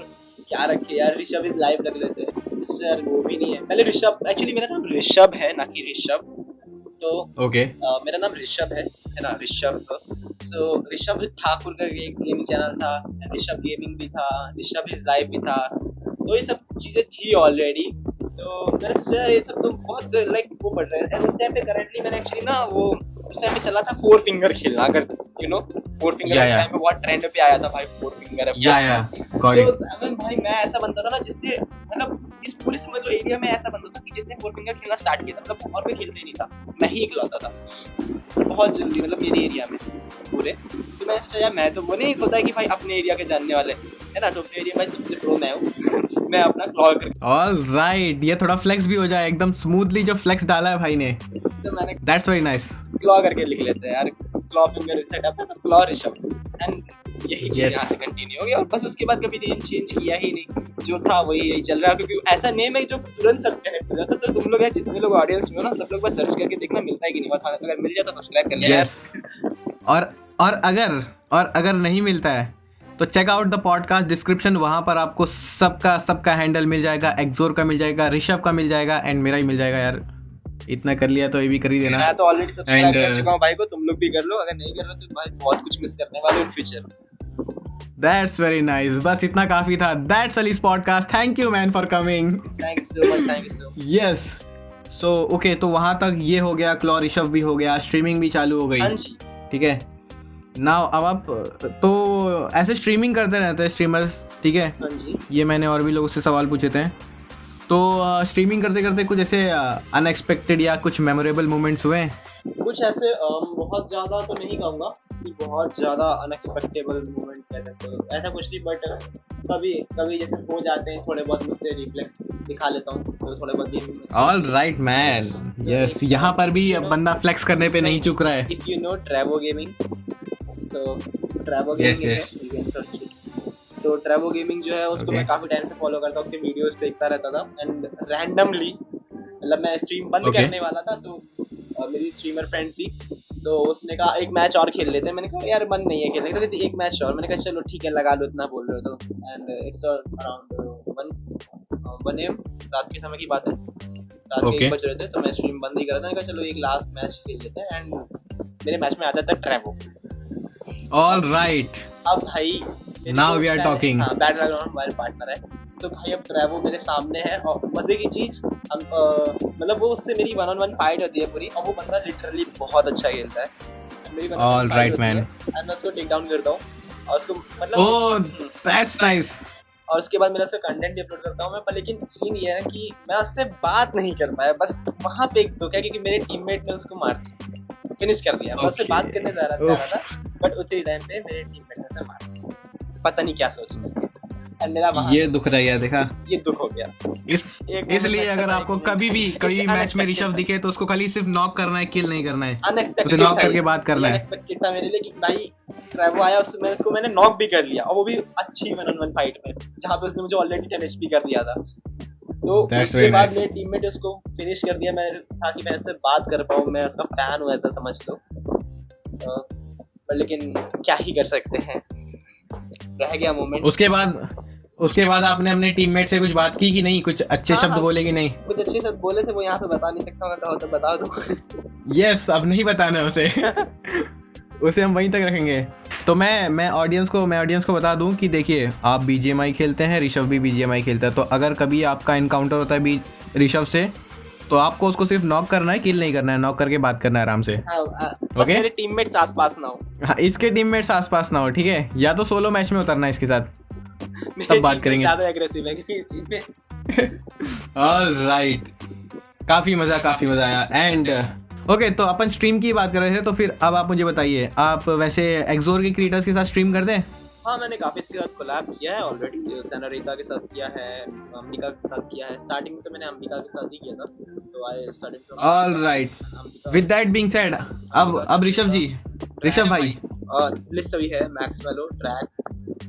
क्या रखे यार, ऋषभ इज लाइव रख लेते हैं, इससे यार वो भी नहीं है। पहले ऋषभ, एक्चुअली मेरा नाम ऋषभ है ना कि ऋषभ, तो ओके मेरा नाम ऋषभ है ना, ऋषभ। सो ऋषभ ठाकुर का एक गेमिंग चैनल था, ऋषभ गेमिंग भी था, ऋषभ इज लाइव भी था, तो ये सब चीजें थी ऑलरेडी। तो मैंने सोचा यार ये सब तो बहुत लाइक वो पड़ रहा है। उस टाइम पे करंटली मैंने एक्चुअली ना वो उस टाइम पे चला था 4 फिंगर खेलना, अगर यू नो 4 फिंगर Yeah, के yeah. टाइम पे बहुत ट्रेंड पे आया था भाई 4 फिंगर। या गॉट तो इट। उस समय भाई मैं ऐसा बनता था ना जिससे मतलब इस पूरे समझ लो एरिया में ऐसा बंदा था कि जिसने फोर फिंगर खेलना स्टार्ट किया था, मतलब और कोई खेलते नहीं था, मैं ही इकलौता था बहुत जल्दी, मतलब मेरे एरिया में पूरे। तो मैंने सोचा यार मैं तो, वो नहीं होता है कि भाई अपने एरिया के जानने वाले है ना, तो अपने एरिया में सबसे प्रो मैं हूँ मैं अपना क्लॉ करके। ऑलराइट, ये थोड़ा फ्लेक्स भी हो जाए एकदम स्मूथली, जो फ्लेक्स डाला है भाई ने, तो मैंने दैट्स वेरी नाइस। क्लॉ करके लिख लेते हैं यार, क्लॉ फिंगर सेटअप है तो क्लॉ ऋषभ, एंड यही चीज Yes. यहाँ से कंटिन्यू हो गई, और बस उसके बाद कभी नेम चेंज किया ही नहीं, जो था वही यही चल रहा है, क्योंकि ऐसा नेम है जो तुरंत सर्च कनेक्ट हो जाता है। तो तुम लोग यार जितने लोग ऑडियंस में हो ना, सब लोग बस सर्च करके देखना मिलता है कि नहीं, वहाँ अगर मिल जाता सब्सक्राइब कर लेना यार। और अगर नहीं मिलता है तो check out the podcast description, वहां पर आपको सबका हैंडल मिल जाएगा, एक्सोर का मिल जाएगा, ऋषभ का मिल जाएगा, एंड मेरा ही मिल जाएगा यार। इतना कर लिया तो ये भी कर ही देना। मैं तो ऑलरेडी सब्सक्राइब कर And, चुका हूँ भाई को, तुम लोग भी कर लो, अगर नहीं कर रहे तो भाई बहुत कुछ मिस करने वाले हो in future. That's very nice, बस इतना काफी था। That's Ali's podcast, thank you man for coming. Thank you so much, thank you so much. Yes, so okay, तो वहां तक ये हो गया, क्लॉ ऋषभ भी हो गया, स्ट्रीमिंग भी चालू हो गई, हाँ जी। ठीक है। नाउ अब आप तो ऐसे स्ट्रीमिंग करते रहते हैं स्ट्रीमर्स, ठीक है, हाँ जी। ये मैंने और भी लोगों से सवाल पूछे थे। तो स्ट्रीमिंग करते करते कुछ ऐसे अनएक्सपेक्टेड या कुछ मेमोरेबल मोमेंट्स हुए हैं? कुछ ऐसे बहुत ज्यादा तो नहीं कहूँगा कि बहुत ज्यादा अनएक्सपेक्टेबल मोमेंट कह सकते हो, ऐसा कुछ नहीं, बट कभी कभी जैसे हो जाते हैं थोड़े बहुत, मुझसे रिफ्लेक्स दिखा लेता हूँ तो थोड़े बहुत गेमिंग में। ऑल राइट मैन, यस, यहाँ पर भी बंदा फ्लेक्स करने पे नहीं चूक रहा है। If you know Trevor gaming, तो ट्रेवो Yes, गेमिंग तो ट्रेवो गेमिंग जो है उसको Okay. मैं काफी टाइम से फॉलो करता हूँ, उसके वीडियोस देखता रहता था, एंड रैंडमली मतलब मैं स्ट्रीम बंद Okay. करने वाला था, तो मेरी स्ट्रीमर फ्रेंड थी, तो उसने कहा एक मैच और खेल लेते हैं। मैंने कहा यार मन नहीं है खेलने का, तो एक मैच और, मैंने कहा चलो ठीक है लगा लो, इतना बोल रहे हो तो। एंड इट्स अराउंड 1 AM रात के समय की बात है, रात के Okay. 1 बज रहे थे, तो मैं स्ट्रीम बंद ही कर रहा था। मैंने कहा चलो एक लास्ट मैच खेल लेते हैं, एंड मेरे मैच में आता था ट्रेवो। ऑल राइट, अब भाई Now we are talking. हाँ, बैटलग्राउंड हमारे पार्टनर है, तो भाई अब ट्रेवो मेरे सामने है, और मजे की चीज हम मतलब वो उससे मेरी 1-on-1 फाइट होती है पूरी, और वो बंदा लिटरली बहुत अच्छा खेलता है। मेरी 1-on-1 All fight right, होती है, man. and मैं उसको टेक डाउन करता हूँ, और उसको मतलब ओह दैट्स नाइस। और उसके बाद मेरा उसका कंटेंट भी अपलोड करता हूँ मैं, पर लेकिन सीन ये है कि मैं उससे बात नहीं कर पाया, बस वहाँ पे एक धोखा, क्योंकि मेरे टीममेट ने उसको मार दिया, फिनिश कर दिया। मैं उससे Okay. बात करने जा रहा था, बट उसी टाइम पे मेरे टीममेट ने उसे मार दिया, पता नहीं क्या सोच रहे थे, और मेरा वहाँ ये दुख रहा है, देखा, ये दुख हो गया। इसलिए अगर आपको कभी भी मैच में ऋषभ दिखे तो उसको खाली सिर्फ नॉक करना है, किल नहीं करना है, उसे अनएक्सपेक्टेड नॉक करके बात करना है। अनएक्सपेक्टेड था मेरे लिए कि भाई ट्रेवो आया, उसको मैंने नॉक भी कर लिया, और वो भी अच्छी 1-on-1 फाइट में, जहाँ पे उसने मुझे ऑलरेडी 10 HP कर दिया था। तो That's उसके very बाद nice. मेरे टीममेट उसको फिनिश कर दिया, मैं ताकि मैं उससे बात कर पाऊँ, मैं उसका फैन हूँ ऐसा समझ लो। पर लेकिन क्या ही कर सकते हैं, रह गया मोमेंट। उसके बाद आपने अपने टीममेट से कुछ बात की कि नहीं, कुछ अच्छे हाँ, शब्द हाँ। बोले कि नहीं? कुछ अच्छे शब्द बोले थे, वो यहाँ पे बता नहीं सकता, कहो तो बता दो। यस, अब नहीं बताना उसे उसे हम वहीं तक रखेंगे। तो मैं ऑडियंस को बता दूं कि देखिए, आप BGMI खेलते हैं, ऋषभ भी BGMI खेलता है, तो अगर कभी आपका इनकाउंटर होता है ऋषभ से, तो आपको उसको सिर्फ नॉक करना है, किल नहीं करना है, नॉक करके बात करना है आराम से। हाँ, बस Okay? मेरे टीममेट्स आसपास ना हो। हाँ, इसके टीममेट्स आसपास ना हो, ठीक है, या तो सोलो मैच में उतरना है इसके साथ, मेरे तब बात teammates करेंगे। ज्यादा एग्रेसिव है क्योंकि इस चीज में। ऑल राइट, काफी मजा आया। एंड ओके, तो अपन स्ट्रीम की बात कर रहे थे, तो फिर अब आप मुझे बताइए, आप वैसे एक्सोर के क्रिएटर्स के साथ स्ट्रीम करते हैं? हाँ, मैंने काफी के साथ कोलैब किया है ऑलरेडी, सेनोरिटा के साथ किया है, अंबिका के साथ किया है। स्टार्टिंग में तो मैंने अंबिका के साथ ही किया था, तो I started from all right, with that being said, अब ऋषभ भाई, और लिस्ट अभी है मैक्सवेलो, ट्रैक्स,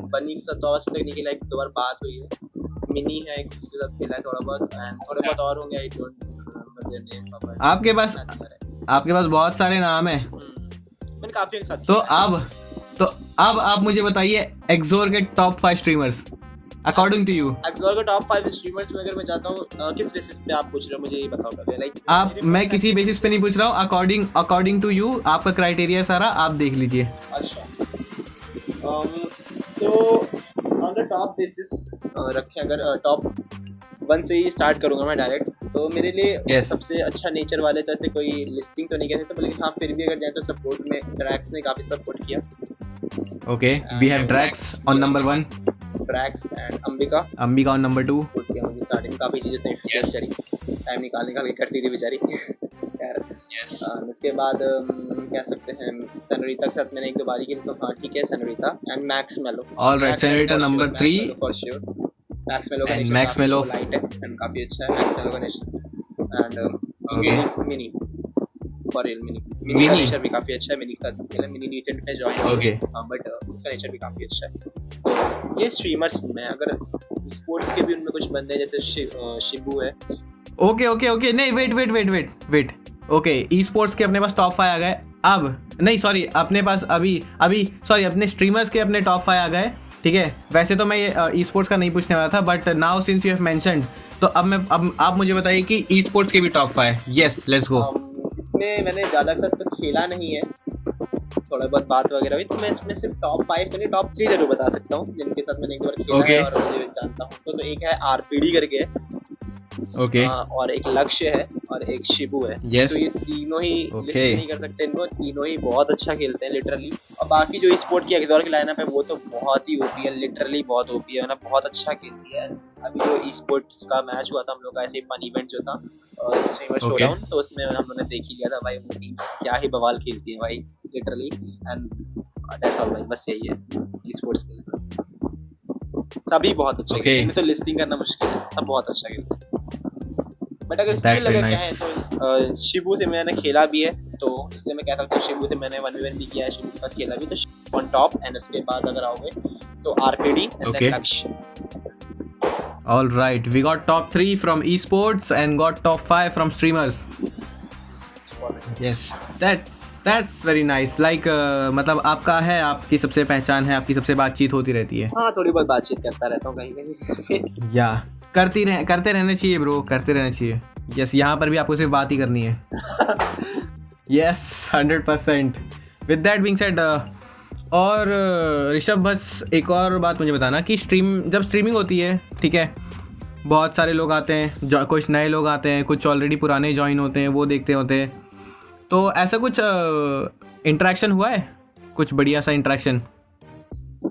बनी के साथ तो आज तक नहीं खेला, एक 2 बार बात हुई है, मिनी है एक उसके साथ खेला है थोड़ा बहुत, एंड थोड़े बहुत और होंगे, I don't remember their name. आपके पास बहुत सारे नाम है, मैंने काफी के साथ तो किया है। अब आप मुझे बताइए एक्सोर के top 5 streamers according to you. Exor के टॉप 5 स्ट्रीमर्स में अगर मैं जाता हूँ, किस बेसिस पे आप पूछ रहे हो मुझे ये बताओ पहले, लाइक मैं किसी बेसिस पे नहीं पूछ रहा हूँ, अकॉर्डिंग टू यू, आपका क्राइटेरिया सारा आप देख लीजिए। अच्छा, तो ऑन द टॉप बेसिस रखें, अगर टॉप 1 से ही स्टार्ट करूंगा मैं डायरेक्ट, तो मेरे लिए Yes. सबसे अच्छा नेचर वाले तो ऐसे कोई लिस्टिंग तो नहीं कह सकते, लेकिन हाँ फिर भी अगर जाए तो सपोर्ट में ड्रैक्स ने काफी सपोर्ट किया। Okay, we have Drax on number 1। Drax and Ambika on number 2। मुझे स्टार्टिंग काफ़ी चीज़ें से एक्सपीरियंस चली, टाइम निकाल के करती थी बेचारी। खैर उसके बाद कह सकते हैं सनरीता के साथ मैंने 1-2 बारी की, तो हाँ ठीक है Sanrita and Max Mello. Alright, Sanrita number 3 for sure. Max Mello का and nature Max Mello light है एंड काफ़ी अच्छा है मैक्स मेलो का nature. And Mini for real Mini का नेचर भी काफ़ी अच्छा है। मिनी रिसेंट में जॉइन हो गया, बट उसका नेचर भी काफ़ी अच्छा है। तो ये स्ट्रीमर्स में अगर स्पोर्ट्स के भी उनमें कुछ बंदे जैसे शिबू है। ओके नहीं वेट ओके, ई स्पोर्ट्स के अपने पास टॉप 5 आ गए। अब नहीं सॉरी, अपने पास अभी सॉरी अपने स्ट्रीमर्स के अपने टॉप 5 आ गए, ठीक है। वैसे तो मैं ये ई स्पोर्ट्स का नहीं पूछने वाला था, but now since you have mentioned, तो अब आप मुझे बताइए कि ई स्पोर्ट्स के भी टॉप 5। Yes let's go. इसमें मैंने ज़्यादातर तो खेला नहीं है, थोड़ा बहुत बात वगैरह हुई, तो मैं इसमें सिर्फ टॉप 5 नहीं टॉप 3 जरूर बता सकता हूँ जिनके साथ मैंने एक बार खेला है और मुझे जानता हूँ। तो एक है आरपीडी करके, और एक लक्ष्य है और एक शिबू है। तो ये तीनों ही लिस्ट नहीं कर सकते इनको, तीनों ही बहुत अच्छा खेलते हैं लिटरली। और बाकी जो स्पोर्ट की एक्सोर की लाइनअप है वो तो बहुत ही ओपी है, लिटरली बहुत ओपी है, मतलब बहुत अच्छा खेलती है। अभी जो ई स्पोर्ट्स का मैच हुआ था हम लोग का, ऐसे फन इवेंट जो था स्ट्रीमर शोडाउन, तो उसमें हम लोगों ने देख ही लिया था भाई वो टीम्स क्या ही बवाल खेलती है भाई लिटरली। एंड दैट्स ऑल भाई, बस यही है ई स्पोर्ट्स के लिए। सभी बहुत अच्छे खेलते हैं, तो लिस्टिंग करना मुश्किल है, सब बहुत अच्छा खेलते हैं। बट अगर स्किल अगर क्या है तो शिबू से मैंने खेला भी है, तो इसलिए मैं कह सकता हूँ शिबू से मैंने 1v1 भी किया है, शिबू के साथ खेला भी। तो ऑन टॉप एंड उसके बाद अगर आओगे तो आरपीडी एंड देन लक्ष्य। All right, we got top 3 from esports and got top 5 from streamers. Yes, that's very nice. Like मतलब आपका है, आपकी सबसे पहचान है, आपकी सबसे बातचीत होती रहती है। हाँ थोड़ी बहुत बातचीत करता रहता हूँ कहीं कहीं। या करते रहना चाहिए ब्रो, करते रहना चाहिए। यस, यहाँ पर भी आपको सिर्फ बात ही करनी है। Yes 100%। With that being said, और ऋषभ बस एक और बात मुझे बताना कि जब स्ट्रीमिंग होती है, ठीक है, बहुत सारे लोग आते हैं, कुछ नए लोग आते हैं, कुछ ऑलरेडी पुराने ज्वाइन होते हैं, वो देखते होते हैं, तो ऐसा कुछ इंटरेक्शन हुआ है, कुछ बढ़िया सा इंटरेक्शन?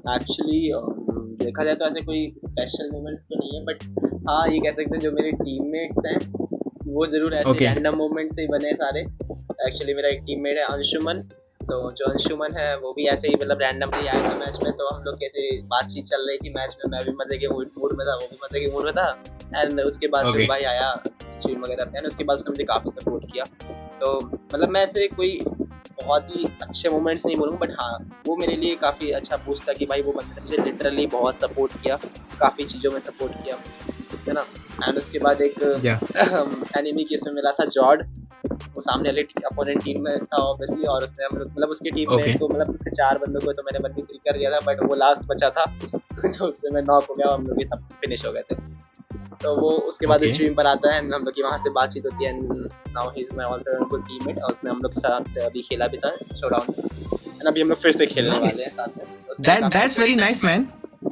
एक्चुअली देखा जाए तो ऐसे कोई स्पेशल मोमेंट्स तो नहीं है, बट हाँ ये कह सकते हैं जो मेरे टीममेट्स हैं वो जरूर ऐसे रैंडम मोमेंट से ही बने सारे। एक्चुअली मेरा एक टीममेट है अंशुमन, तो जो अंशुमन है वो भी ऐसे ही मतलब रैंडमली आया था मैच में, तो हम लोग कैसे बातचीत चल रही थी मैच में, मैं भी मजे के मूड में था, वो भी मजे के मूड में था। एंड उसके बाद फिर भाई आया स्ट्रीम वगैरह पे, उसके बाद उसने मुझे काफ़ी सपोर्ट किया। तो मतलब मैं ऐसे कोई बहुत ही अच्छे मोमेंट्स नहीं बोलूँगा, बट हाँ वो मेरे लिए काफ़ी अच्छा बूस्ट था कि भाई वो बंदे ने मुझे लिटरली बहुत सपोर्ट किया, काफ़ी चीज़ों में सपोर्ट किया, है ना। एंड उसके बाद एक एनिमी केस में मिला था जॉर्ड, वो सामने वाले अपोनेंट टीम में था ऑब्वियसली, और उसने हम लोग मतलब उसकी टीम में तो मतलब उसके 4 बंदों को तो मैंने 1v3 कर दिया था, बट वो लास्ट बचा था तो उससे मैं नॉक हो गया, हम लोग सब फिनिश हो गए थे। तो वो उसके बाद स्ट्रीम पर आता है, हम लोग की वहाँ से बातचीत होती है। Now he is my also good teammate, और उसने हम लोग के साथ अभी खेला भी था शोडाउन, एंड अभी हम लोग फिर से खेलने वाले हैं साथ में। That's very nice man.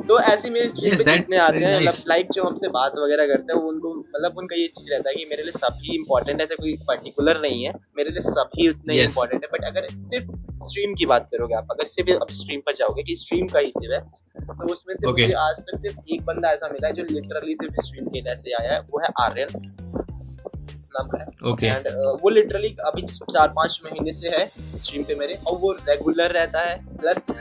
तो ऐसे मेरे स्ट्रीम पे जितने आते हैं मतलब लाइक जो हमसे बात वगैरह करते हैं, उनको मतलब उनका ये चीज़ रहता है कि मेरे लिए सभी इंपॉर्टेंट है, ऐसे कोई पर्टिकुलर नहीं है, मेरे लिए सभी उतने इंपॉर्टेंट है। बट अगर सिर्फ स्ट्रीम की बात करोगे आप, अगर सिर्फ अब स्ट्रीम पर जाओगे कि स्ट्रीम का ही सिर्फ है, तो उसमें से मुझे आज तक सिर्फ एक बंदा ऐसा मिला है जो लिटरली सिर्फ स्ट्रीम खेलने से आया है, वो है आर्यन नाम का है। एंड वो लिटरली अभी 4-5 महीने से है स्ट्रीम पे मेरे, और वो रेगुलर रहता है। प्लस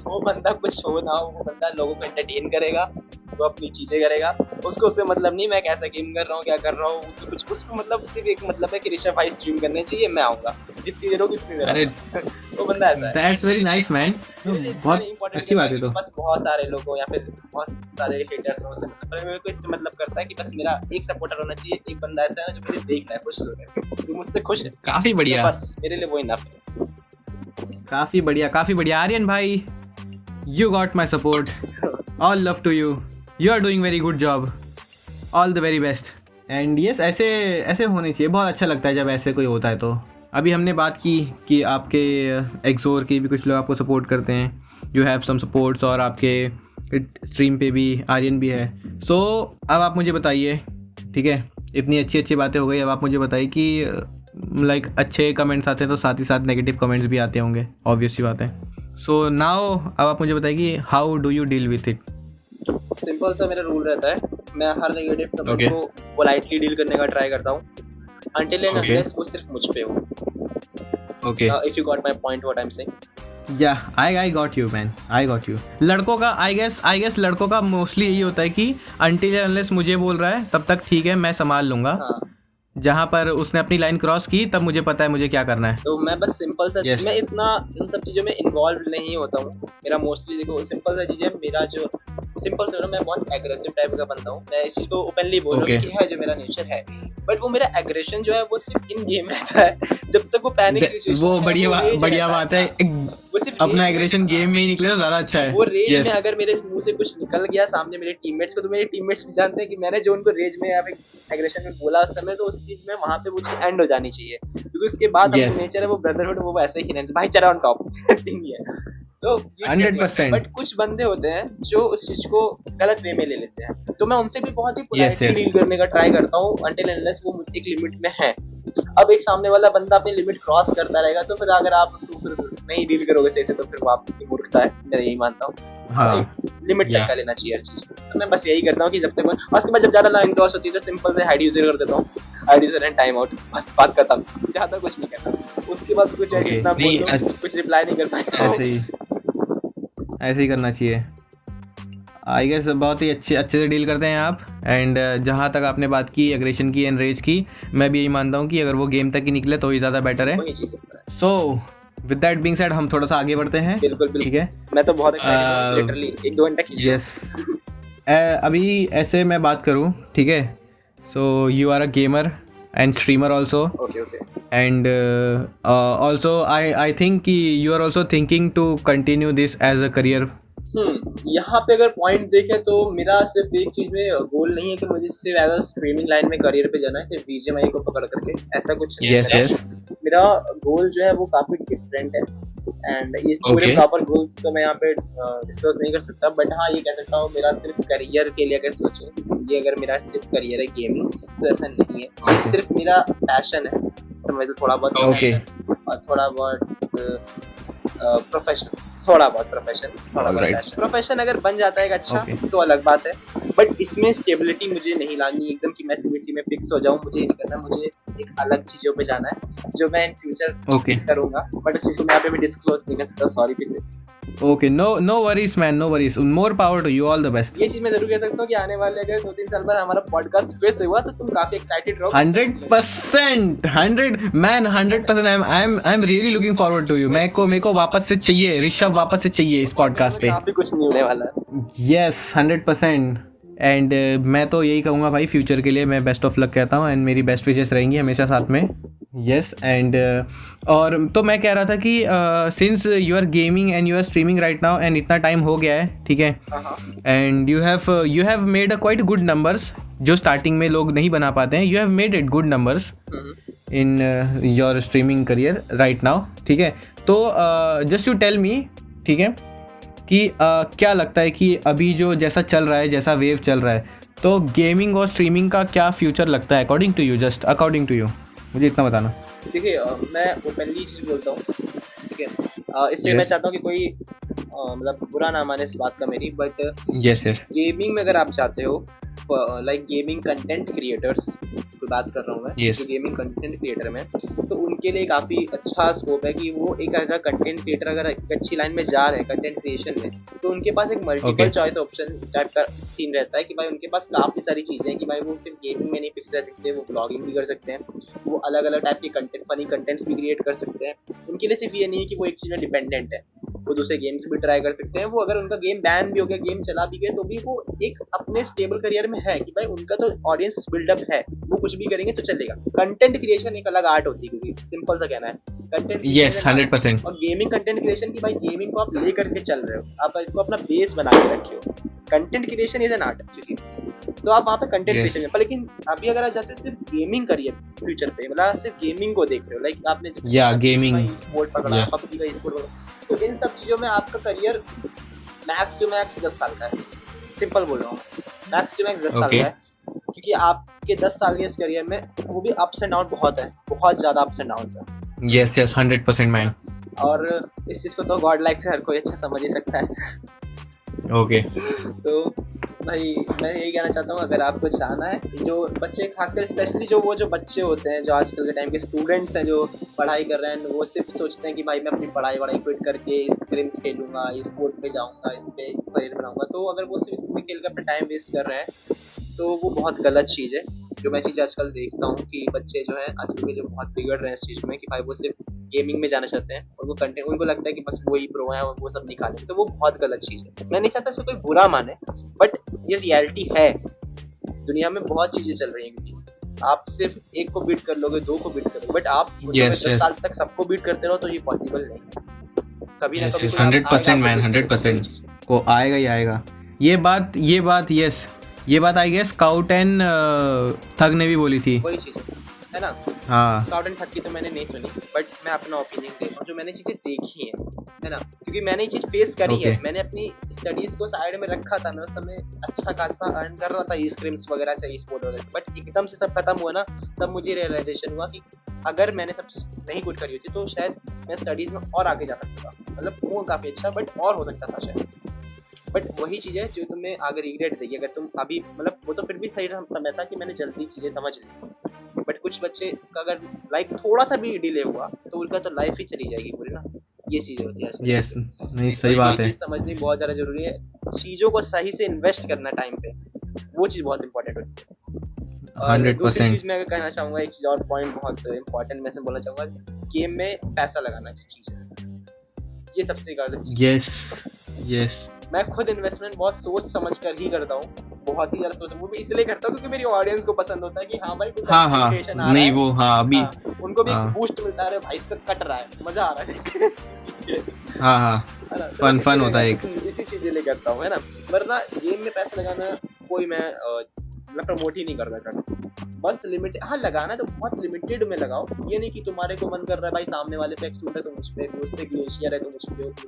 वो बंदा कुछ हो ना हो, वो बंदा लोगों को एंटरटेन करेगा, वो अपनी चीजें करेगा, उसको उससे मतलब नहीं मैं कैसा गेम कर रहा हूँ क्या कर रहा हूँ, उसको कुछ उसको मतलब सिर्फ एक मतलब है कि ऋषभ भाई स्ट्रीम करने चाहिए, मैं आऊंगा जितनी देर होगी उतनी देर। वो बंदा ऐसा है। दैट्स वेरी नाइस मैन, बहुत अच्छी बात है। तो बस बहुत सारे लोग हो या फिर बहुत सारे हेटर्स हो, पर मेरे को इससे मतलब करता है कि बस मेरा एक सपोर्टर होना चाहिए, एक बंदा ऐसा है जो मुझे देख रहा है, खुश हो रहा है, जो मुझसे खुश है। काफी बढ़िया, बस मेरे लिए वो इनफ है। काफी बढ़िया आर्यन भाई, you got my support, all love to you, you are doing very good job, all the very best। and yes, ऐसे होने चाहिए, बहुत अच्छा लगता है जब ऐसे कोई होता है। तो अभी हमने बात की कि आपके एक्सोर के भी कुछ लोग आपको सपोर्ट करते हैं, यू हैव सम सपोर्ट्स, और आपके स्ट्रीम पे भी आर्यन भी है। सो अब आप मुझे बताइए, ठीक है, इतनी अच्छी बातें हो गई, अब आप मुझे बताइए कि लाइक अच्छे कमेंट्स आते हैं तो साथ ही साथ नेगेटिव कमेंट्स भी आते होंगे, ऑब्वियस सी बात है। सो नाउ अब आप मुझे बताइए कि how do you deal with it? Simple सा मेरा रूल रहता है, मैं हर नेगेटिव कमेंट Okay. को पोलाइटली डील करने का ट्राई करता हूँ until and Okay. unless वो सिर्फ मुझ पे हो। Okay If you got my point what I'm saying. या I got you man, I got you. लड़कों का आई गेस लड़कों का मोस्टली यही होता है कि अनटिल अनलेस मुझे बोल रहा है तब तक ठीक है, मैं संभाल लूंगा। हाँ, जहाँ पर उसने अपनी लाइन क्रॉस की तब मुझे पता है मुझे क्या करना है। तो मैं बस सिंपल सा Yes. मैं इतना इन सब चीज़ों में इन्वॉल्व नहीं होता हूँ। मेरा मोस्टली देखो सिंपल सा चीज़ है, मेरा जो सिंपल सा मैं बहुत एग्रेसिव टाइप का बनता हूँ। मैं इस चीज़ को ओपनली बोल रहा हूँ Okay. कि है जो मेरा नेचर है, बट वो मेरा एग्रेशन जो है वो सिर्फ इन गेम रहता है। जब तक वो पैनिक सिचुएशन वो बढ़िया बात है, वो सिर्फ अपना rage में- एग्रेशन गेम में ही निकले तो ज्यादा अच्छा है। वो रेज Yes. में अगर मेरे मुंह से कुछ निकल गया सामने मेरे टीममेट्स को, तो मेरे टीममेट्स भी जानते हैं कि मैंने जो उनको रेज में या फिर एग्रेशन में बोला उस समय, तो उस चीज में वहां पे वो चीज एंड हो जानी चाहिए, क्योंकि उसके बाद Yes. अपना नेचर है वो ब्रदरहुड, वो ऐसे ही रहना, भाईचारा ऑन टॉप नहीं है। तो 100%. बट कुछ बंदे होते हैं जो उस चीज को गलत वे में ले लेते हैं, तो मैं उनसे भी बहुत ही Yes, पोलाइटली yes. डील करने का ट्राई करता हूँ until unless वो एक लिमिट में है। अब एक सामने वाला बंदा अपनी लिमिट क्रॉस करता रहेगा, तो फिर अगर आप उसको फिर नहीं डील करोगे सही से, तो फिर वो आपकी मूर्खता है, मैं यही मानता हूँ। हाँ लिमिट तक Yeah. का लेना चाहिए हर चीज को। तो मैं बस यही करता हूँ कि जब तक और उसके बाद जब ज्यादा लाइन क्रॉस होती है तो सिंपल से हाइड यूजर कर देता हूँ, hide user and time out, बस बात खत्म, ज्यादा कुछ नहीं करना। उसके बाद कुछ Okay. जितना नहीं, बोल दो, कुछ रिप्लाई नहीं कर पाएगा। ऐसे ही करना चाहिए। आई गेस बहुत ही अच्छे से डील करते हैं आप। एंड जहाँ तक आपने बात की एग्रेशन की एंड रेज की, मैं भी यही मानता हूँ कि अगर वो गेम तक ही निकले तो ही ज़्यादा बेटर है। वही चीज है। So with that being said हम थोड़ा सा आगे बढ़ते हैं। बिल्कुल ठीक बिल्कुल, है। मैं तो बहुत एक्साइटेड हूँ, लिटरली 1-2 घंटा खींच यस अभी ऐसे मैं बात करूँ, ठीक है। So you are a gamer and streamer also, okay okay. And also I think कि you are also thinking to continue this as a career. यहाँ पे अगर पॉइंट देखें तो मेरा सिर्फ एक चीज में गोल नहीं है कि मुझे सिर्फ एज अ स्ट्रीमिंग लाइन में करियर पे जाना है, सिर्फ बीजीएमआई को पकड़ करके, ऐसा कुछ नहीं Yes, है। yes. मेरा गोल जो है वो काफी डिफरेंट है, एंड ये पूरे Okay. प्रॉपर गोल तो मैं यहाँ पे डिस्क्लोज नहीं कर सकता, बट हाँ ये कह सकता हूँ मेरा सिर्फ करियर के लिए अगर सोचें, ये अगर मेरा सिर्फ करियर है गेमिंग, तो ऐसा नहीं है। ये सिर्फ मेरा पैशन है, समझ लो, थोड़ा बहुत Okay. passion और थोड़ा बहुत प्रोफेशन, थोड़ा बहुत प्रोफेशन, थोड़ा बहुत Alright. पैशन। प्रोफेशन अगर बन जाता है एक अच्छा Okay. तो अलग बात है, बट इसमें स्टेबिलिटी मुझे नहीं लानी एकदम कि मैं सीबीसी में फिक्स हो जाऊं, मुझे ये नहीं करना, मुझे एक अलग चीजों पे जाना है जो मैं इन फ्यूचर Okay. करूंगा, बट उस चीज को मैं यहाँ पे भी डिस्क्लोज नहीं कर सकता, सॉरी फिर से। Okay, no worries man, no worries. More power to you, all the best. ये चीज मैं जरूर कह सकता हूँ कि आने वाले अगर 2-3 साल बाद हमारा पॉडकास्ट फिर से हुआ तो तुम काफी एक्साइटेड रहोगे। 100%, 100%. I'm really looking forward to you. मेरे को वापस से चाहिए, ऋषभ वापस से चाहिए इस पॉडकास्ट पे। काफी कुछ नहीं होने वाला है। Yes, 100%. एंड मैं तो यही कहूँगा भाई, फ्यूचर के लिए मैं बेस्ट ऑफ लक कहता हूँ, एंड मेरी बेस्ट विशेस रहेंगी हमेशा साथ में। यस एंड और तो मैं कह रहा था कि since you are gaming and you are streaming right now, and इतना टाइम हो गया है, ठीक है, and you have made a quite good numbers, जो स्टार्टिंग में लोग नहीं बना पाते हैं। You have made it good numbers in your streaming career right now, ठीक है। तो जस्ट यू टेल मी, ठीक है, कि क्या लगता है कि अभी जो जैसा चल रहा है, जैसा वेव चल रहा है, तो गेमिंग और स्ट्रीमिंग का क्या फ्यूचर लगता है according to you, just according to you, मुझे इतना बताना। देखिए मैं ओपनली चीज बोलता हूँ, ठीक है, इसलिए मैं चाहता हूँ कि कोई मतलब बुरा ना माने इस बात का मेरी, बट यस गेमिंग में अगर आप चाहते हो, लाइक गेमिंग कंटेंट क्रिएटर्स की बात कर रहा हूँ मैं, Yes. जो गेमिंग कंटेंट क्रिएटर में, तो उनके लिए काफ़ी अच्छा स्कोप है कि वो एक ऐसा कंटेंट क्रिएटर अगर एक अच्छी लाइन में जा रहे हैं कंटेंट क्रिएशन में, तो उनके पास एक multiple Okay. Choice option type का सीन रहता है कि भाई उनके पास काफ़ी सारी चीज़ें हैं कि भाई वो सिर्फ गेमिंग में नहीं फिक्स रह सकते, वो ब्लॉगिंग भी कर सकते हैं, वो अलग अलग टाइप के कंटेंट, फनी कंटेंट्स भी क्रिएट कर सकते हैं। उनके लिए सिर्फ ये नहीं है कि वो एक चीज़ में डिपेंडेंट है, वो दूसरे गेम्स भी ट्राई कर सकते हैं। वो अगर उनका गेम बैन भी हो गया, गेम चला भी गया, तो भी वो एक अपने स्टेबल करियर में है कि भाई उनका तो ऑडियंस बिल्डअप है, वो कुछ भी करेंगे तो चलेगा। कंटेंट क्रिएशन एक अलग आर्ट होती है, क्योंकि सिंपल सा कहना है कंटेंट। यस 100%. और गेमिंग कंटेंट क्रिएशन की भाई गेमिंग को आप ले करके चल रहे हो, आप इसको अपना बेस बना के रखे हो। Content creation is an art, तो आप वहाँ पे कंटेंट क्रिएशन में, पर लेकिन अभी अगर आप जाते हो सिर्फ गेमिंग करियर फ्यूचर पे, मतलब सिर्फ गेमिंग को देख रहे हो, लाइक आपने गेमिंग स्पोर्ट पकड़ा, पबजी का स्पोर्ट पकड़ा, तो इन सब चीजों में आपका करियर मैक्स टू मैक्स 10 साल का है। सिंपल बोल रहा हूँ, मैक्स टू मैक्स 10 साल का है, क्योंकि आपके 10 साल के इस करियर में वो भी अप्स एंड डाउन बहुत है, बहुत ज्यादा अप्स एंड डाउन है। Yes 100% man. और इस चीज को तो गॉड लाइक से हर कोई अच्छा समझ ही सकता है। ओके. तो भाई मैं यही कहना चाहता हूँ, अगर आपको चाहना है, जो बच्चे खासकर स्पेशली जो बच्चे होते हैं जो आजकल के टाइम के स्टूडेंट्स हैं जो पढ़ाई कर रहे हैं, वो सिर्फ सोचते हैं कि भाई मैं अपनी पढ़ाई वढ़ाई क्विट करके इस गेम्स खेलूंगा, इस स्पोर्ट पे जाऊंगा, इस पे करियर बनाऊंगा, तो अगर वो सिर्फ इसमें खेल कर अपना टाइम वेस्ट कर रहे हैं तो वो बहुत गलत चीज़ है। जो मैं चीज़ आजकल देखता हूँ कि बच्चे जो हैं आजकल के जो बहुत बिगड़ रहे हैं इस चीज़ में कि भाई वो सिर्फ गेमिंग में जाना चाहते हैं और वो कंटेंट उनको लगता है कि बस वही प्रो है और वो सब निकालें, तो वो बहुत गलत चीज़ है। मैं नहीं चाहता इसको कोई बुरा माने, बट ये रियलिटी है। दुनिया में बहुत चीज़ें चल रही हैं, क्योंकि आप सिर्फ एक को बीट कर लोगे, दो को बीट करोगे, बट आप 10 साल तक सबको बीट करते रहो तो ये पॉसिबल नहीं है। कभी ना कभी 100% मैन, 100% को आएगा ही आएगा। ये बात यस, ये बात आई गेस स्काउट एंड थग ने भी बोली थी, वही चीज़ है ना। हाँ, स्काउट एंड थग की तो मैंने नहीं सुनी, बट मैं अपना ओपिनियन दे रहा हूँ जो मैंने चीज़ें देखी है ना, क्योंकि मैंने ये चीज़ फेस करी है। मैंने अपनी स्टडीज़ को साइड में रखा था, मैं उस समय अच्छा खासा अर्न कर रहा था ई स्क्रीम्स वगैरह से, ई स्पोर्ट वगैरह, बट एकदम से सब खत्म हुआ ना, तब मुझे रियलाइजेशन हुआ कि अगर मैंने सब चीज़ नहीं कुछ करी होती तो शायद मैं स्टडीज़ में और आगे जा सकता था, मतलब वो काफ़ी अच्छा, बट और हो सकता था शायद। बट वही चीज़ है जो तुम्हें आगे रिग्रेट देगी अगर तुम अभी, मतलब वो तो फिर भी सही समय था कि मैंने जल्दी चीज़ें समझ ली, बट कुछ बच्चे का अगर लाइक थोड़ा सा भी डिले हुआ तो उनका तो लाइफ ही चली जाएगी पूरी ना। ये चीज़ें होती है। यस, नहीं सही बात है, समझनी बहुत ज़्यादा जरूरी है, चीज़ों को सही से इन्वेस्ट करना टाइम पे, वो चीज़ बहुत इंपॉर्टेंट होती है। 100%। दूसरी चीज़ मैं कहना चाहूँगा, एक चीज़ और पॉइंट बहुत इंपॉर्टेंट मैं से बोलना चाहूँगा, गेम में पैसा लगाना चीज़ है, ये सबसे गलत चीज़। यस मैं खुद इन्वेस्टमेंट बहुत सोच समझ कर ही करता हूँ, बहुत ही ज़्यादा सोच, वो भी इसलिए करता हूँ क्योंकि मेरी ऑडियंस को पसंद होता है कि हाँ भाई कुछ appreciation आ रहा है, वो अभी उनको भी एक बूस्ट मिलता है, भाई इसका कट रहा है, मजा आ रहा है फन होता है, एक इसी चीज़ें लिए करता हूँ, है ना। वरना गेम में पैसा लगाना कोई मैं प्रमोट ही नहीं करता कभी, बस लिमिटेड, हाँ लगाना तो बहुत लिमिटेड में लगाओ। ये नहीं कि तुम्हारे को मन कर रहा है भाई सामने वाले पे एक्सट्रूड है तो मुझ पे, उस पे ग्लेशियर है तो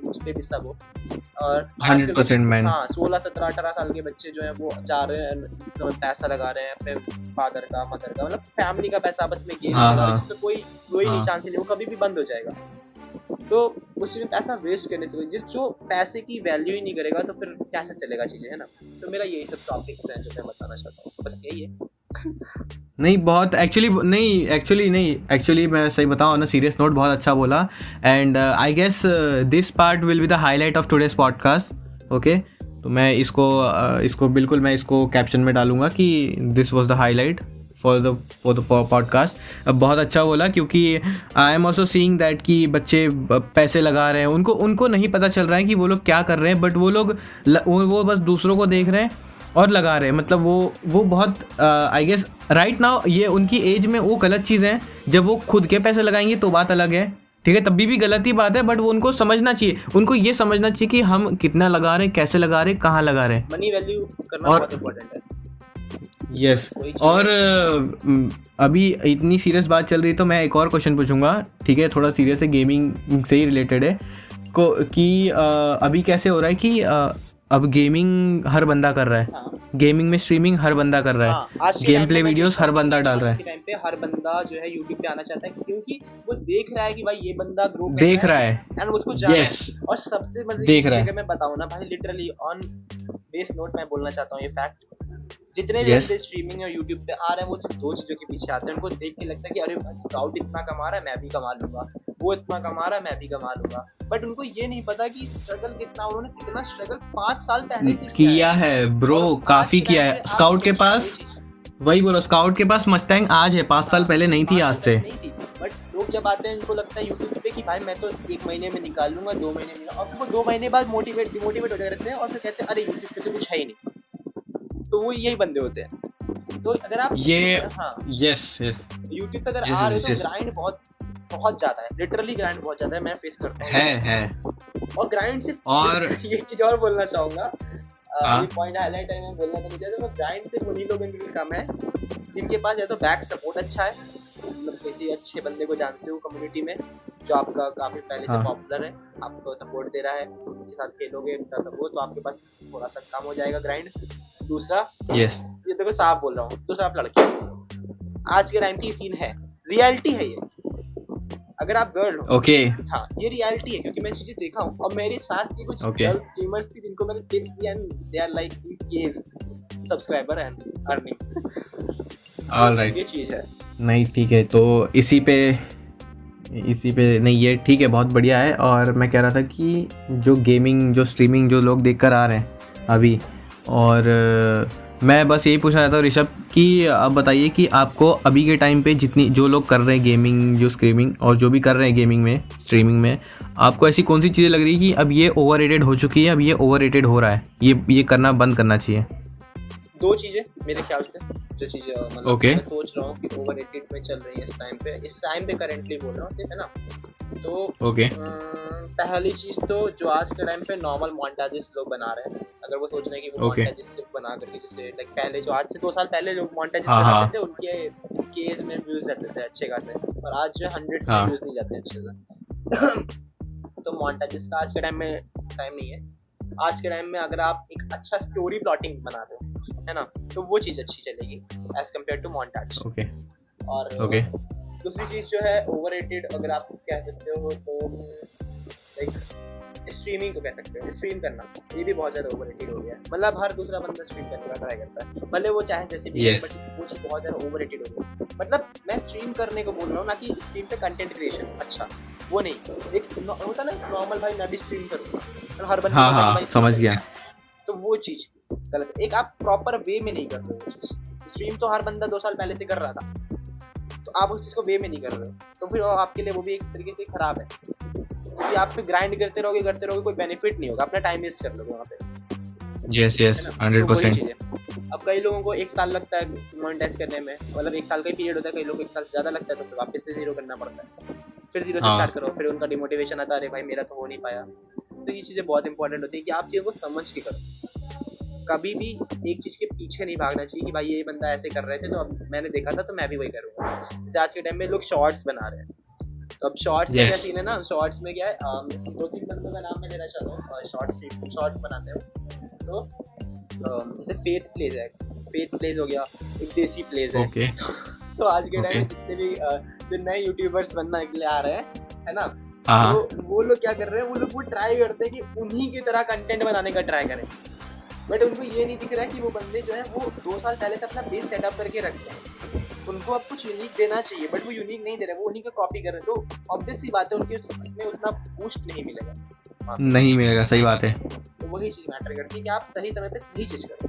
मुझ पे भी सब हो। और 100% मैन, हाँ 16, 17, 18 साल के बच्चे जो हैं वो जा रहे हैं, पैसा लगा रहे हैं अपने फादर का, मदर का, मतलब फैमिली का पैसा आपस में गेम जिसका कोई नहीं चांस ही नहीं, वो कभी भी बंद हो जाएगा। तो उसमें पैसा वेस्ट करने से जो पैसे की वैल्यू ही नहीं करेगा तो फिर कैसे चलेगा चीजें, है ना। तो मेरा यही सब टॉपिक्स हैं जो मैं बताना चाहता हूँ, बस यही है। नहीं बहुत एक्चुअली मैं सही बताऊँ ना, सीरियस नोट बहुत अच्छा बोला, and I guess this part will be the highlight of today's podcast. Okay, तो मैं इसको बिल्कुल मैं इसको कैप्शन में डालूंगा कि this was the highlight for the podcast. बहुत अच्छा बोला, क्योंकि I am also seeing that कि बच्चे पैसे लगा रहे हैं, उनको नहीं पता चल रहा है कि वो लोग क्या कर रहे हैं, बट वो बस दूसरों को देख रहे हैं और लगा रहे हैं। मतलब वो बहुत आई गेस राइट नाउ ये उनकी एज में वो गलत चीज़ है। जब वो खुद के पैसे लगाएंगे तो बात अलग है, ठीक है, तभी भी गलत ही बात है, बट वो उनको समझना चाहिए, उनको ये समझना चाहिए कि हम कितना लगा रहे हैं, कैसे लगा रहे हैं, कहाँ लगा रहे हैं, मनी वैल्यू करना बहुत इंपॉर्टेंट है। यस और अभी इतनी सीरियस बात चल रही है तो मैं एक और क्वेश्चन पूछूंगा, ठीक है, थोड़ा सीरियस है, गेमिंग से ही रिलेटेड है कि अभी कैसे हो रहा है कि अब गेमिंग हर बंदा कर रहा है। हाँ। गेमिंग में स्ट्रीमिंग हर बंदा कर रहा है। हाँ, गेम प्ले वीडियोस हर बंदा डाल रहा है। टाइम पे हर बंदा जो है YouTube पे आना चाहता है क्योंकि वो देख रहा है कि भाई ये बंदा ग्रो कर देख रहा है एंड उसको जाना है। और सबसे मजेदार चीज अगर मैं बताऊं ना भाई, लिटरली ऑन बेस नोट मैं बोलना चाहता हूँ ये फैक्ट, जितने बंदे स्ट्रीमिंग और YouTube पे आ रहे हैं वो सिर्फ दो चीजों के पीछे आते हैं। उनको देख के लगता है कि अरे स्काउट इतना कमा रहा है मैं भी कमा लूंगा, वो इतना कमा रहा है मैं भी कमा लूंगा, बट उनको ये नहीं पता कि स्ट्रगल कितना, उन्होंने कितना स्ट्रगल 5 साल पहले से किया है ब्रो, काफी किया है। स्काउट के पास वही बोलो, स्काउट के पास मस्टैंग आज है, 5 साल पहले नहीं थी आज से। बट लोग जब आते हैं इनको लगता है YouTube पे कि भाई मैं तो 1 महीने में निकाल लूंगा, 2 महीने में, और वो 2 महीने बाद डिमोटिवेट हो जाते हैं और फिर कहते हैं अरे YouTube पे तो कुछ है ही नहीं। तो वो यही बंदे होते हैं। तो अगर आप यस YouTube पे अगर आ रहे हो तो ग्राइंड बहुत ज्यादा है, लिटरली ग्राइंड बहुत ज्यादा है, मैं फेस करता हूँ है। और ग्राइंड सिर्फ, और ये चीज और बोलना चाहूंगा, ये पॉइंट हाईलाइट है, मैं बोलना तो नहीं चाहता, वो ग्राइंड सिर्फ उन्हीं लोगों के लिए कम है जिनके पास या तो बैक सपोर्ट अच्छा है, मतलब किसी अच्छे बंदे को जानते हो कम्युनिटी में जो आपका काफी पहले से पॉपुलर है, आपको सपोर्ट दे रहा है, उनके साथ खेलोगे तो आपके पास थोड़ा सा कम हो जाएगा ग्राइंड। दूसरा ये देखो साफ बोल रहा हूँ, दूसरा आप लड़के, आज के टाइम की सीन है, रियलिटी है ये। अगर आप गर्ल हो, हाँ ये रियलिटी है, क्योंकि मैं चीजें देखा हूँ और मेरे साथ की कुछ गर्ल स्ट्रीमर्स थी जिनको मैंने टिप्स दिया, they are like in case subscriber and earning. Alright, ये चीज है। नहीं ठीक है, तो इसी पे नहीं, ये ठीक है, बहुत बढ़िया है। और मैं कह रहा था कि जो गेमिंग, जो स्ट्रीमिंग जो लोग देख कर आ रहे हैं अभी, और मैं बस यही पूछना चाहता हूँ ऋषभ कि आप बताइए कि आपको अभी के टाइम पे जितनी जो लोग कर रहे हैं गेमिंग, जो स्ट्रीमिंग और जो भी कर रहे हैं गेमिंग में, स्ट्रीमिंग में, आपको ऐसी कौन सी चीज़ें लग रही है कि अब ये ओवररेटेड हो चुकी है, अब ये ओवररेटेड हो रहा है, ये करना बंद करना चाहिए? दो चीजें मेरे ख्याल से, जो चीजें मतलब Okay. मैं सोच रहा हूँ कि ओवररेटेड में चल रही है इस टाइम पे करेंटली बोल रहा हूँ, ठीक है ना। तो ओके, पहली चीज तो जो आज के टाइम पे नॉर्मल मोन्टाजेस लोग बना रहे हैं, अगर वो सोच रहे हैं कि वो Okay. मोन्टाजेस सिर्फ बना करके, जैसे लाइक पहले जो आज से 2 साल पहले लोग मोन्टाजेस हाँ, हाँ। बनाते थे, उनके केस में व्यूज जाते थे अच्छे खासे, और आज जो हंड्रेड्स में हाँ। व्यूज नहीं जाते अच्छे से। तो मोन्टाजेस का आज के टाइम में टाइम नहीं है। आज के टाइम में अगर आप एक अच्छा स्टोरी प्लॉटिंग बना दो, है ना, तो वो चीज अच्छी चलेगी as compare to montage. Okay, और ओके, दूसरी चीज जो है ओवररेटेड, अगर आप कह सकते हो तो लाइक स्ट्रीमिंग को कह सकते हो। स्ट्रीम करना ये भी बहुत ज्यादा ओवररेटेड हो गया है। मतलब हर दूसरा बंदा स्ट्रीम करने का ट्राई करता है, भले वो चाहे जैसे भी, Yes. बट वो चीज बहुत ज्यादा ओवररेटेड हो गई। मतलब मैं स्ट्रीम करने को बोल रहा हूँ, ना कि स्ट्रीम पे कंटेंट क्रिएशन, अच्छा वो नहीं। एक होता ना नॉर्मल, भाई मैं भी स्ट्रीम करूँगा, और हर बंदा हाँ बोलता है कि हाँ, भाई समझ stream गया। करेगा। तो वो चीज गलत है। एक आप प्रॉपर वे में नहीं कर रहे हो वो चीज। स्ट्रीम तो हर बंदा 2 साल पहले से कर रहा था, तो आप उस चीज को वे में नहीं कर रहे हो, तो फिर आपके लिए वो भी एक तरीके से खराब है, क्योंकि आप फिर ग्राइंड करते रहोगे, कोई बेनिफिट नहीं होगा, अपना टाइम वेस्ट कर लोगे वहाँ पे, यस यस, है ना। तो वही 100%। चीज है। अब कई लोगों को 1 साल लगता है मोनेटाइज करने में, मतलब 1 साल का ही पीरियड होता है, कई लोगों को 1 साल से ज्यादा लगता है, तो फिर वापस से जीरो करना पड़ता है, फिर जीरो से हाँ। स्टार्ट करो, फिर उनका डिमोटिवेशन आता है, अरे भाई मेरा तो हो नहीं पाया। तो ये चीजें बहुत इंपॉर्टेंट होती है कि आप चीजों को समझ के करो। कभी भी एक चीज के पीछे नहीं भागना चाहिए कि भाई ये बंदा ऐसे कर रहे थे तो अब मैंने देखा था तो मैं भी वही करूंगा। जैसे आज के टाइम में लोग शॉर्ट्स बना रहे हैं, तो अब शॉर्ट्स में Yes. क्या सीन है ना, शॉर्ट्स में क्या है, 2-3 बंदों का नाम मैं लेना चाहता हूँ, शॉर्ट्स बनाते हो। तो जैसे फेथ प्लेज हो गया, एक देसी प्लेज है। ओके, तो आज के टाइम में Okay. जितने भी जो नए यूट्यूबर्स बनने के लिए आ रहे हैं, है ना, हाँ तो वो लोग क्या कर रहे हैं, वो लोग ट्राई करते हैं कि उन्हीं की तरह कंटेंट बनाने का ट्राई करें, बट उनको ये नहीं दिख रहा है कि वो बंदे जो है वो 2 साल पहले से अपना बेस सेटअप करके रखे हैं। उनको अब कुछ यूनिक देना चाहिए, बट वो यूनिक नहीं दे रहे, वो उन्हीं का कॉपी कर रहे हैं, तो ऑब्वियस सी बात है उनके में उतना बूस्ट नहीं मिलेगा। हाँ, नहीं मिलेगा, सही बात है। तो वही चीज मैटर करती है कि आप सही समय पे सही चीज करो,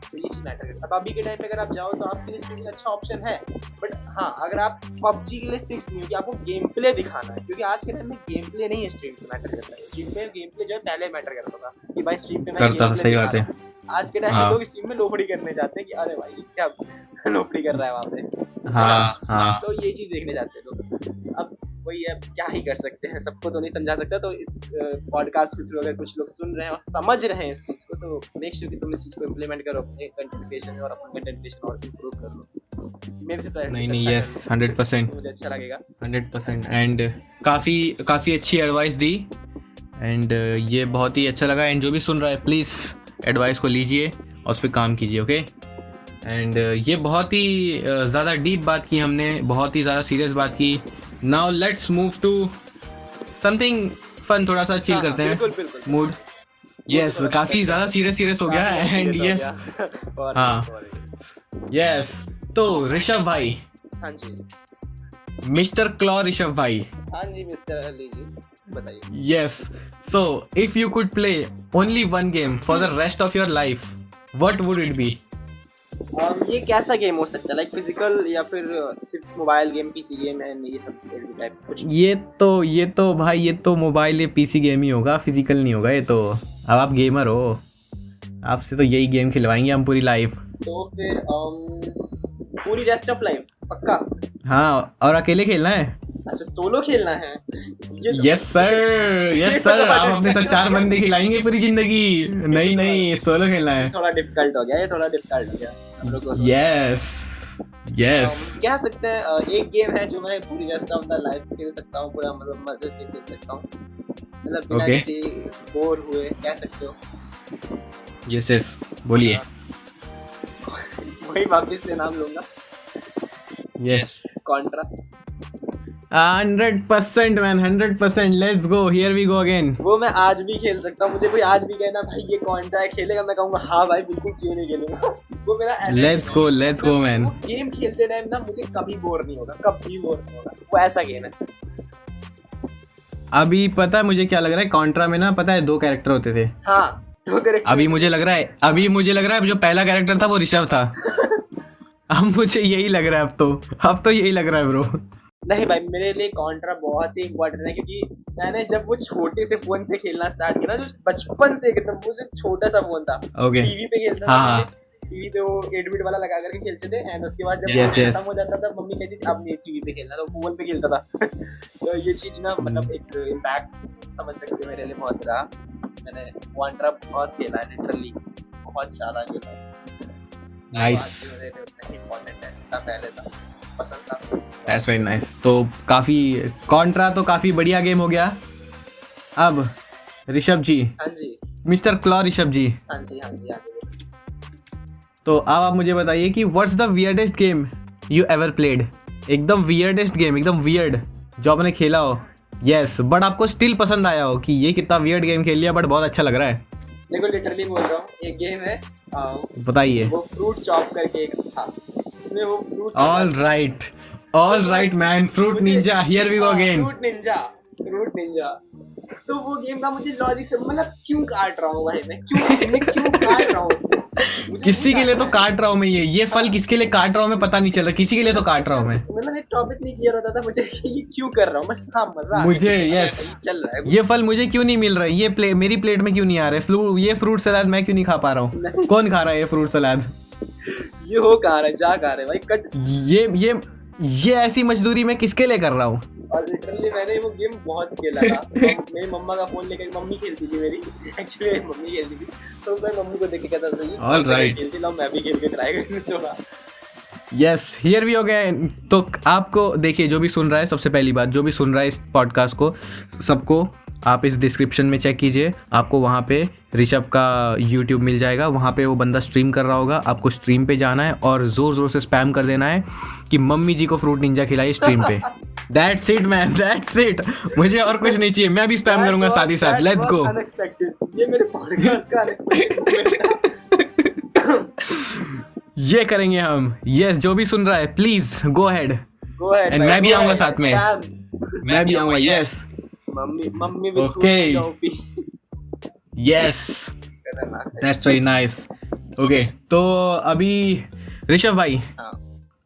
तो ये चीज मैटर करती है। अब अभी के टाइम पे अगर आप जाओ तो आपके लिए स्ट्रीमिंग अच्छा ऑप्शन है, बट हाँ अगर आप PUBG के लिए फिक्स नहीं हो कि आपको गेम प्ले दिखाना है, क्योंकि आज के टाइम में गेम प्ले नहीं है स्ट्रीम पे मैटर करता है। स्ट्रीम पे गेम प्ले जो है पहले मैटर करता था कि भाई स्ट्रीम पे मैं करता, गेम प्ले सही दिखा बात रहा है। हूँ। आज के टाइम में हाँ। लोग स्ट्रीम में लोफड़ी करने जाते हैं कि अरे भाई ये क्या लोफड़ी कर रहा है वहाँ पे। हाँ हाँ, तो ये चीज देखने जाते हैं लोग। अब वही है, क्या ही कर सकते हैं, सबको तो नहीं समझा सकता। तो इस पॉडकास्ट के थ्रू अगर कुछ लोग सुन रहे हैं और समझ रहे हैं इस चीज को, तो मेक श्योर कि तुम इस चीज को इम्प्लीमेंट करो अपने कंटेंट क्रिएशन में, और अपना कंटेंट क्रिएशन और इम्प्रूव कर लो। मेरे से तो नहीं अच्छा नहीं, कर यस, लो, 100%, मुझे अच्छा लगेगा। 100%। एंड काफ़ी अच्छी एडवाइस दी, एंड ये बहुत ही अच्छा लगा। एंड जो भी सुन रहा है प्लीज़ एडवाइस को लीजिए और उस पर काम कीजिए, ओके। एंड ये बहुत ही ज़्यादा डीप बात की हमने, बहुत ही ज़्यादा सीरियस बात की। Now let's move to something fun, थोड़ा सा चिल करते हैं, बिल्कुल मूड। यस, काफ़ी ज़्यादा सीरियस हो गया। एंड यस, हाँ। यस, तो ऋषभ भाई, हाँ जी, मिस्टर क्लॉ ऋषभ भाई, हाँ जी मिस्टर अली जी, बताइए। yes, so if you could play only one game for the rest of your life, what would it be? ये कैसा गेम हो सकता है, लाइक फिजिकल या फिर सिर्फ mobile game, PC game and ये सब टाइप कुछ? ये तो भाई, ये तो मोबाइल या पीसी गेम ही होगा, फिजिकल नहीं होगा ये तो। अब आप गेमर हो, आपसे तो यही गेम खिलवाएंगे हम पूरी लाइफ। तो फिर पूरी रेस्ट ऑफ लाइफ पक्का? हाँ, और अकेले खेलना है। अच्छा, सोलो खेलना है? ये तो यस सर, आप अपने साथ 4 बंदे खिलाएंगे पूरी जिंदगी। नहीं, सोलो खेलना है। थोड़ा डिफिकल्ट हो गया हम लोग को। यस, कह सकते हैं एक गेम है जो मैं पूरी रेस्ट ऑफ द लाइफ खेल सकता हूँ, पूरा मतलब मजे से खेल सकता हूँ, मतलब बिना Okay. किसी बोर हुए, कह सकते हो। यस, बोलिए। वही वापस से नाम लूंगा, yes, Contra. 100% man, 100%. Let's go, here we go again. वो मैं आज भी खेल सकता हूँ. मुझे कोई आज भी कहना भाई ये कॉन्ट्रा है खेलेगा, मैं कहूँगा हाँ भाई बिल्कुल, क्यों नहीं खेलूंगा. वो मेरा लेट्स गो मैन. गेम खेलते टाइम ना मुझे कभी बोर नहीं होगा, कभी बोर नहीं होगा. वो ऐसा गेम है. अभी पता है मुझे क्या लग रहा है, कॉन्ट्रा में ना पता है 2 कैरेक्टर होते थे. हाँ, 2 कैरेक्टर. अभी मुझे लग रहा है जो पहला कैरेक्टर था वो ऋषभ था. अब मुझे यही लग रहा है, अब तो यही लग रहा है ब्रो. नहीं भाई, मेरे लिए कॉन्ट्रा बहुत ही इम्पोर्टेंट है, क्योंकि मैंने जब वो छोटे से फोन पे खेलना स्टार्ट किया ना, जो बचपन से एकदम वो जो छोटा सा फोन था, ओके, टीवी पे खेलता था. टीवी पे वो 8 बिट वाला लगा करके खेलते थे. एंड उसके बाद जब खत्म हो जाता था, मम्मी कहती थी अब नहीं टीवी पे खेलना, तो फोन पे खेलता था. तो ये चीज ना मतलब एक इम्पैक्ट समझ सकते हो मेरे लिए बहुत रहा. मैंने कॉन्ट्रा बहुत खेला है, लिटरली बहुत ज्यादा खेला है. नाइस. इम्पोर्टेंट है जितना पहले था, पसंद था. That's very nice. तो काफी कॉन्ट्रा तो काफी बढ़िया गेम हो गया. अब ऋषभ जी. हाँ जी. मिस्टर क्लॉ ऋषभ जी. हाँ जी. तो अब आप मुझे बताइए कि what's the weirdest game you ever played. एकदम वियर्डेस्ट गेम, एकदम वियर्ड जो आपने खेला हो. यस, बट आपको स्टिल पसंद आया हो कि ये कितना वियर्ड गेम खेल लिया बट बहुत अच्छा लग रहा है. देखो लिटरली बोल रहा हूँ, एक गेम है, बताइए. वो फ्रूट चॉप करके एक था, इसमें वो fruit. All right man, Fruit Ninja, here we go again. Fruit Ninja. तो वो गेम का मुझे लॉजिक से मतलब क्यों काट रहा हूँ भाई, मैं क्यों काट रहा हूँ उसको. किसी के लिए तो काट रहा हूँ मैं, ये फल किसके लिए काट रहा हूँ मैं पता नहीं चल रहा, किसी के लिए तो काट रहा हूँ मैं. मतलब एक टॉपिक नहीं क्लियर होता था मुझे ये क्यों कर रहा हूँ मैं. हाँ, मजा मुझे. यस, चल रहा है. ये फल मुझे क्यों नहीं मिल रहा है, ये मेरी प्लेट में क्यों नहीं आ रहा है. ये फ्रूट सलाद मैं क्यों नहीं खा पा रहा हूँ. कौन खा रहा है ये फ्रूट सलाद. ये हो खा रहा है, जा खा रहे भाई, कट. ये ऐसी मजदूरी मैं किसके लिए कर रहा हूँ. और लिटरली मैंने वो गेम बहुत खेला था. मेरी मम्मा का फोन लेकर, मम्मी खेलती थी मेरी, एक्चुअली मम्मी खेलती थी, तो मैं मम्मी को देख के कहता था ऑल राइट खेलती लो, मैं भी खेल के ट्राई करने थोड़ा. यस, हियर वी हो गए. तो आपको देखिए, जो भी सुन रहा है, सबसे पहली बात, जो भी सुन रहा है इस पॉडकास्ट को, सबको आप इस डिस्क्रिप्शन में चेक कीजिए. आपको वहाँ पे ऋषभ का यूट्यूब मिल जाएगा, वहाँ पे वो बंदा स्ट्रीम कर रहा होगा. आपको स्ट्रीम पे जाना है और ज़ोर से स्पैम कर देना है कि मम्मी जी को फ्रूट निंजा खिलाइए स्ट्रीम पे. That's it man, that's it. मुझे और कुछ नहीं चाहिए, मैं भी स्पैम करूंगा साथ ही साथ. Let's go. ये मेरे पॉडकास्ट का अनएक्सपेक्टेड. ये करेंगे हम. यस, जो भी सुन रहा है प्लीज गो अहेड. एंड मैं भी आऊंगा साथ में. मैं भी आऊंगा. Yes, mummy okay. Yes, that's very nice. Okay, तो अभी ऋषभ भाई,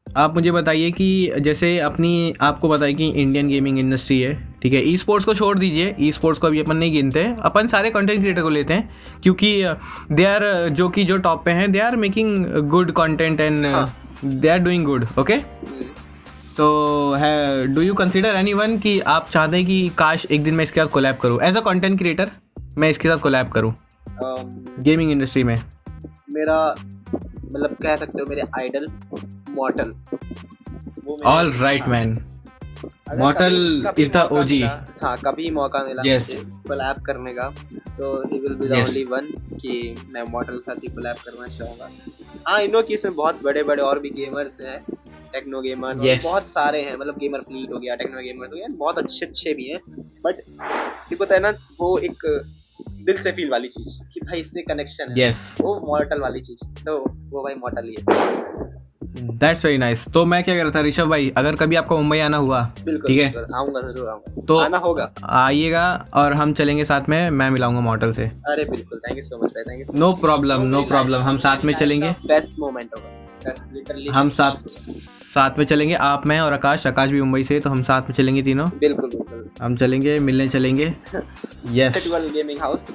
आप मुझे बताइए कि जैसे आपको बताइए कि इंडियन गेमिंग इंडस्ट्री है, ठीक है. ई स्पोर्ट्स को छोड़ दीजिए, ई स्पोर्ट्स को अभी अपन नहीं गिनते, अपन सारे कंटेंट क्रिएटर को लेते हैं, क्योंकि दे आर जो टॉप पे हैं, they are making good content and they are doing good. Okay, तो डू यू कंसिडर एनीवन कि आप चाहते हैं कि काश एक दिन मैं इसके साथ कोलैब करूं, एज अ कंटेंट क्रिएटर मैं इसके साथ कोलैब करूं गेमिंग इंडस्ट्री में. मेरा मतलब कह सकते हो मेरे idol Mortal. All right man, Mortal is the OG. हाँ, कभी मौका मिला कोलैब करने का तो he will be the only one कि मैं मॉर्टल साथ ही कोलैब करना चाहूँगा. हाँ, इन लोग की इसमें बहुत बड़े और भी गेमर्स हैं, टेक्नो गेमर, बहुत सारे हैं. मतलब गेमर फ्लीट हो गया, टेक्नो गेमर हो गया, बहुत अच्छे भी हैं. बट ये पता है ना, वो एक दिल से फील वाली चीज कि भाई इससे कनेक्शन है. वो मॉर्टल वाली चीज, तो वो भाई मॉर्टल ही है. That's very nice. तो मैं क्या कर रहा था ऋषभ भाई, अगर कभी आपको मुंबई आना हुआ, ठीक है, आऊंगा, जरूर आऊंगा. तो आना होगा, आइएगा और हम चलेंगे साथ में, मैं मिलाऊंगा मॉर्टल से. अरे बिल्कुल, थैंक यू सो मच भाई, थैंक यू. नो प्रॉब्लम, हम साथ में चलेंगे. बेस्ट मोमेंट होगा, लिटरली हम साथ में चलेंगे. आप, मैं और आकाश भी मुंबई से, तो हम साथ में चलेंगे तीनों. बिल्कुल हम चलेंगे, मिलने चलेंगे. Yes, gaming house.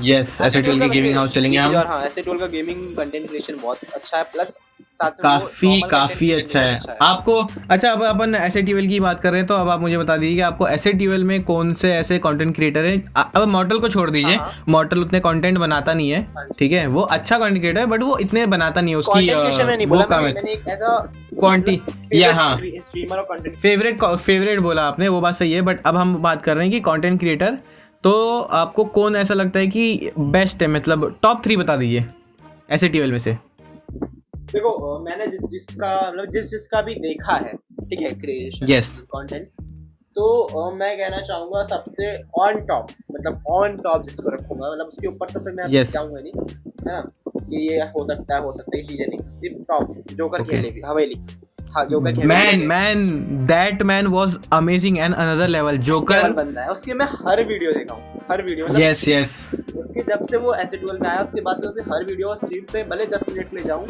यस, एसेटोल की गेमिंग हाउस चलेंगे हम. हाँ, एसेटोल का गेमिंग कंटेंट क्रिएशन बहुत अच्छा है, प्लस काफी अच्छा है. आपको अच्छा, अब अपन एसएटीएल की बात कर रहे हैं, तो अब आप मुझे बता दीजिए कि आपको एसएटीएल में कौन से ऐसे कंटेंट क्रिएटर हैं. अब मॉर्टल को छोड़ दीजिए, मॉर्टल उतने कंटेंट बनाता नहीं है, ठीक है, वो अच्छा कंटेंट क्रिएटर है बट वो इतने बनाता नहीं है. उसकी वो काम है क्वांटिटी या हाँ फेवरेट बोला आपने, वो बात सही है. बट अब हम बात कर रहे हैं कि कंटेंट क्रिएटर, तो आपको कौन ऐसा लगता है कि बेस्ट है, मतलब टॉप 3 बता दीजिए एसएटीएल में से. देखो मैंने जिसका मतलब जिसका भी देखा है, ठीक है, क्रिएशन Yes. कंटेंट्स, तो मैं कहना चाहूंगा सबसे ऑन टॉप, मतलब ऑन टॉप जिसको रखूंगा, मतलब उसके ऊपर तो फिर मैं Yes. जाऊंगा नहीं, है ना, कि ये हो सकता है, ये चीजें नहीं, सिर्फ टॉप जोकर Okay. खेलेगी हवेली। हाँ, जोकर की Man, that man was amazing and another level. Joker. बंदा है, उसके मैं हर वीडियो देखा हूँ, हर वीडियो, मतलब Yes. उसके जब से वो एसिड में आया उसके बाद से उसे हर वीडियो स्ट्रीम पे भले 10 मिनट ले जाऊं,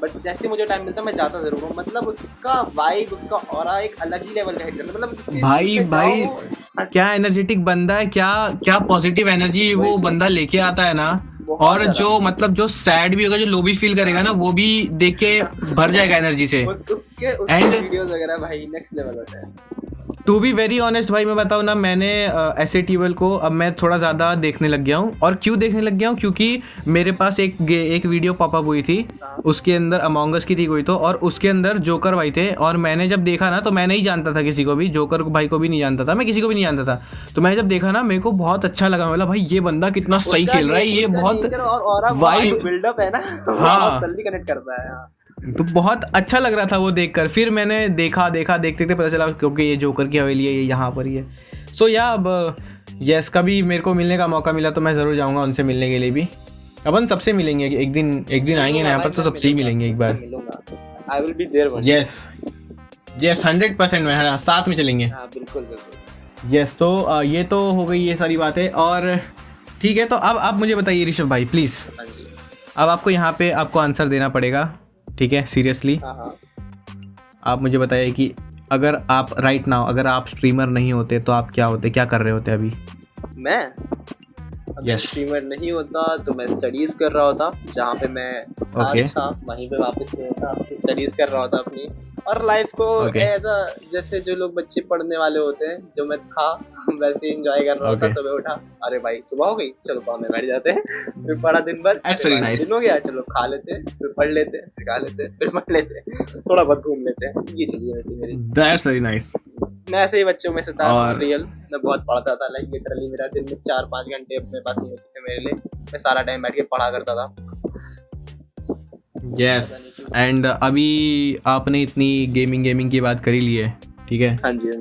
बट जैसे मुझे टाइम मिलता है मैं जाता जरूर हूँ। मतलब उसका वाइब, उसका ऑरा एक अलग ही लेवल का हिट करता है। मतलब उसके भाई stream पे भाई जाओ, क्या एनर्जेटिक बंदा है, क्या पॉजिटिव एनर्जी वो बंदा लेके आता है ना। बहुत और ज्यादा। जो मतलब जो सैड भी होगा, जो लो भी फील करेगा ना, वो भी देख के भर जाएगा एनर्जी से। उसके And- वीडियोस वगैरह भाई नेक्स्ट लेवल होता है। टू बी वेरी ऑनेस्ट भाई, मैं बताऊँ ना, मैंने ऐसे टीवल को अब मैं थोड़ा ज़्यादा देखने लग गया हूँ। और क्यों देखने लग गया हूँ, क्योंकि मेरे पास एक वीडियो पॉपअप हुई थी, उसके अंदर अमोंग अस की थी कोई तो, और उसके अंदर जोकर भाई थे। और मैंने जब देखा ना, तो मैं नहीं जानता था किसी को भी, जोकर भाई को भी नहीं जानता था, मैं किसी को भी नहीं जानता था। तो मैंने जब देखा ना, मेरे को बहुत अच्छा लगा। मतलब भाई ये बंदा कितना सही खेल रहा है, ये बहुत वाइब बिल्डअप है ना, हाँ। जल्दी कनेक्ट करता है। हाँ। तो बहुत अच्छा लग रहा था वो देखकर। फिर मैंने देखा देखते पता चला क्योंकि ये जोकर की हवेली है, ये यहाँ पर ही है। सो या अब यस, कभी मेरे को मिलने का मौका मिला तो मैं ज़रूर जाऊँगा उनसे मिलने के लिए भी। अपन सबसे मिलेंगे एक दिन आएंगे ना यहाँ पर, तो सबसे ही मिलेंगे एक बार। I will be there. Yes 100% में, हाँ, साथ में चलेंगे। हाँ, बिल्कुल। यस, तो ये तो हो गई ये सारी बातें। और ठीक है, तो अब आप मुझे बताइए ऋषभ भाई प्लीज़, हाँ जी। अब आपको यहाँ पे आपको आंसर देना पड़ेगा, ठीक है, सीरियसली। हाँ। आप मुझे बताइए कि अगर आप राइट नाउ, अगर आप स्ट्रीमर नहीं होते तो आप क्या होते, क्या कर रहे होते अभी? मैं स्ट्रीमर नहीं होता तो मैं स्टडीज कर रहा होता, जहाँ पे मैं था वहीं पे वापस से होता, स्टडीज कर रहा होता अपनी, और लाइफ को ऐसा जैसे जो लोग बच्चे पढ़ने वाले होते हैं, जो मैं था वैसे एंजॉय कर रहा होता। सुबह उठा, अरे भाई सुबह हो गई, चलो पढ़ने बैठ जाते हैं, फिर पढ़ा दिन भर, दिन हो गया, चलो खा लेते हैं, फिर पढ़ लेते हैं, फिर खा लेते हैं, फिर पढ़ लेते हैं, थोड़ा बहुत घूम लेते हैं। ये चीजें रहती मेरी। That's very nice. मैं ऐसे ही बच्चों में से था, रियल। मैं बहुत पढ़ता था, लाइक लिटरली मेरा दिन में 4-5 घंटे अपने पास नहीं होते थे मेरे लिए, मैं सारा टाइम बैठ के पढ़ा करता था। यस, एंड अभी आपने इतनी गेमिंग की बात करी ली है, ठीक है? हाँ जी।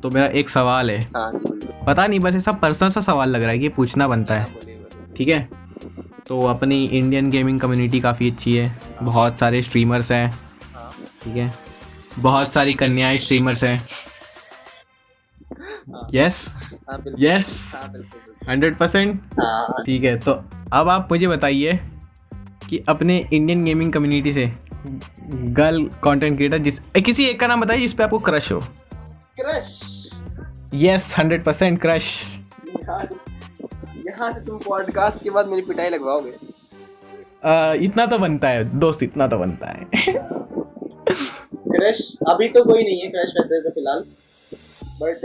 तो मेरा एक सवाल है। हाँ जी। पता नहीं, बस ऐसा पर्सनल सा सवाल लग रहा है कि पूछना बनता है, ठीक है? तो अपनी इंडियन गेमिंग कम्युनिटी काफ़ी अच्छी है, बहुत सारे स्ट्रीमर्स हैं, ठीक है, बहुत सारी कन्याएं स्ट्रीमर्स हैं। यस 100%। ठीक है, तो अब आप मुझे बताइए कि अपने इंडियन गेमिंग कम्युनिटी से गर्ल कंटेंट क्रिएटर किसी एक का नाम बताइए जिस पे आपको क्रश हो। Yes 100% crush. यहाँ से तुम पॉडकास्ट के बाद मेरी पिटाई लगवाओगे। इतना तो बनता है दोस्त, इतना तो बनता है। क्रश अभी तो कोई नहीं है क्रश वैसे तो फिलहाल, बट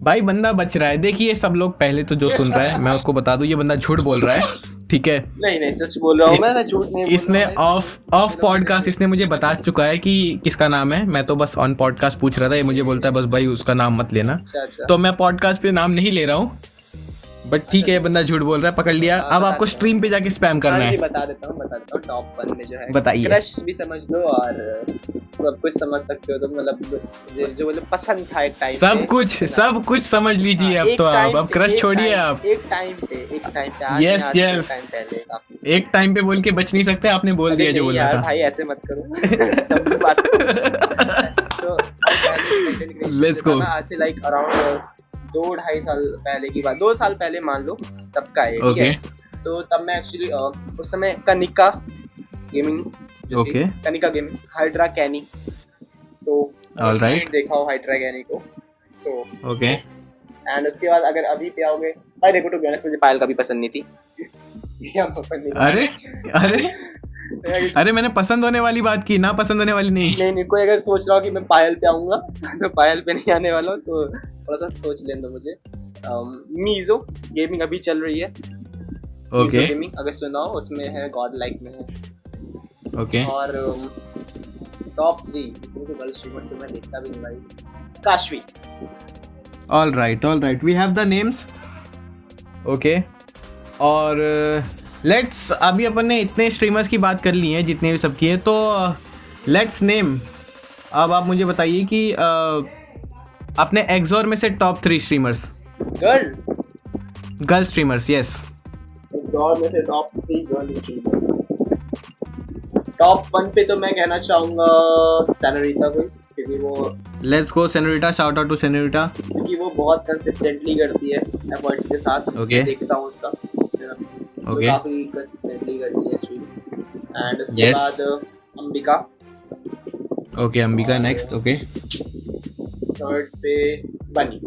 भाई बंदा बच रहा है। देखिए सब लोग, पहले तो जो सुन रहा है मैं उसको बता दूं, ये बंदा झूठ बोल रहा है, ठीक है? नहीं सच बोल रहा हूँ मैं झूठ नहीं। इसने ऑफ पॉडकास्ट इसने मुझे बता चुका है कि किसका नाम है। मैं तो बस ऑन पॉडकास्ट पूछ रहा था, ये मुझे बोलता है बस भाई उसका नाम मत लेना। अच्छा। तो मैं पॉडकास्ट पे नाम नहीं ले रहा हूँ, बट ठीक है, बंदा झूठ बोल रहा है, पकड़ लिया। अब आपको स्ट्रीम पे जाके स्पैम करना है। बता देता हूँ टॉप 1 में जो है, बताइए। क्रश भी समझ लो और सब कुछ समझ सकते हो तुम, मतलब जो मतलब पसंद था एक टाइम, सब कुछ समझ लीजिए। अब तो अब क्रश छोड़िए आप। एक टाइम पे यस एक टाइम पे बोल के बच नहीं सकते, आपने बोल दिया जो बोलना था। भाई ऐसे मत करो। बात तो लेट्स गो। आज से लाइक अराउंड 2-2.5 साल पहले की बात, 2 साल पहले मान लो, तब का है, ठीक है? तो तब मैं एक्चुअली उस समय Kanika gaming, Kanika gaming, Hydra Canny, तो ऑलराइट देखा हो हाइड्रा कैनी को, तो ओके। एंड उसके बाद अगर अभी पे आओगे, भाई देखो, टू बी ऑनेस्ट मुझे पायल का भी पसंद नहीं थी। अरे मैंने पसंद होने वाली बात की, ना पसंद होने वाली नहीं। कोई अगर सोच रहा हो कि मैं पायल पे आऊंगा तो पायल पे नहीं आने वाला हूँ, तो थोड़ा सा सोच लेने दो मुझे। मीजो गेमिंग अभी चल रही है, ओके गेमिंग अगर सुना हो, उसमें है गॉड लाइक में है, ओके। और टॉप 3 मुझे गर्ल स्ट्रीमर्स को मैं देखता भी नहीं भाई, Kashvi. Alright we have the names, okay. और लेट्स, अभी अपन ने इतने स्ट्रीमर्स की बात कर ली है जितने भी सब की है, तो लेट्स नेम। अब आप मुझे बताइए कि अपने एक्सोर में से top 3 streamers, girl streamers. Yes, Exor में से टॉप 3 गर्ल स्ट्रीमर्स। टॉप 1 पे तो मैं कहना चाहूंगा सेनोरिटा को, क्योंकि वो let's go Senorita, shout out to Senorita, क्योंकि वो बहुत कंसिस्टेंटली करती है एफर्ट्स के साथ। Okay. देखता हूँ उसका, Okay. काफी कंसिस्टेंटली करती है स्ट्रीम। एंड उसके Yes. बाद Ambika, okay Ambika next. Okay, third पे बनी।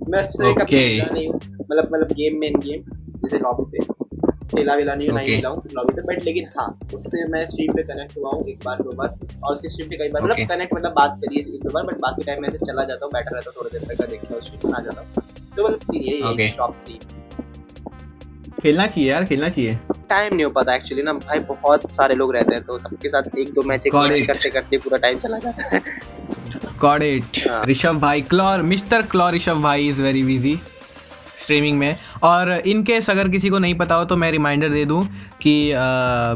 मैं उससे कभी Okay. खेला नहीं हूँ, मतलब गेम में, इन गेम जैसे लॉबी पे खेला विला नहीं हूँ, ना ही Okay. खेला हूँ लॉबी पे, बट लेकिन हाँ उससे मैं स्ट्रीम पे कनेक्ट हुआ हूँ एक बार 2 बार, और उसकी स्ट्रीम पे कई बार, मतलब Okay. कनेक्ट मतलब बात करी है 1-2 बार, बट बाकी टाइम मैं ऐसे चला जाता हूँ, बैठा रहता हूँ, थोड़ी देर तक देखता हूँ, स्ट्रीम आ जाता हूँ। तो मतलब सीन यही Okay. है टॉप 3। खेलना चाहिए यार, खेलना चाहिए। टाइम नहीं हो पाता एक्चुअली ना भाई, बहुत सारे लोग रहते हैं, तो सबके साथ 1-2 मैच Got it. करते करते पूरा टाइम चला जाता है। Got it. हाँ। ऋषभ भाई, क्लॉर, मिस्टर क्लॉर ऋषभ भाई इज वेरी बिजी स्ट्रीमिंग में। और इन केस अगर किसी को नहीं पता हो तो मैं रिमाइंडर दे दूं कि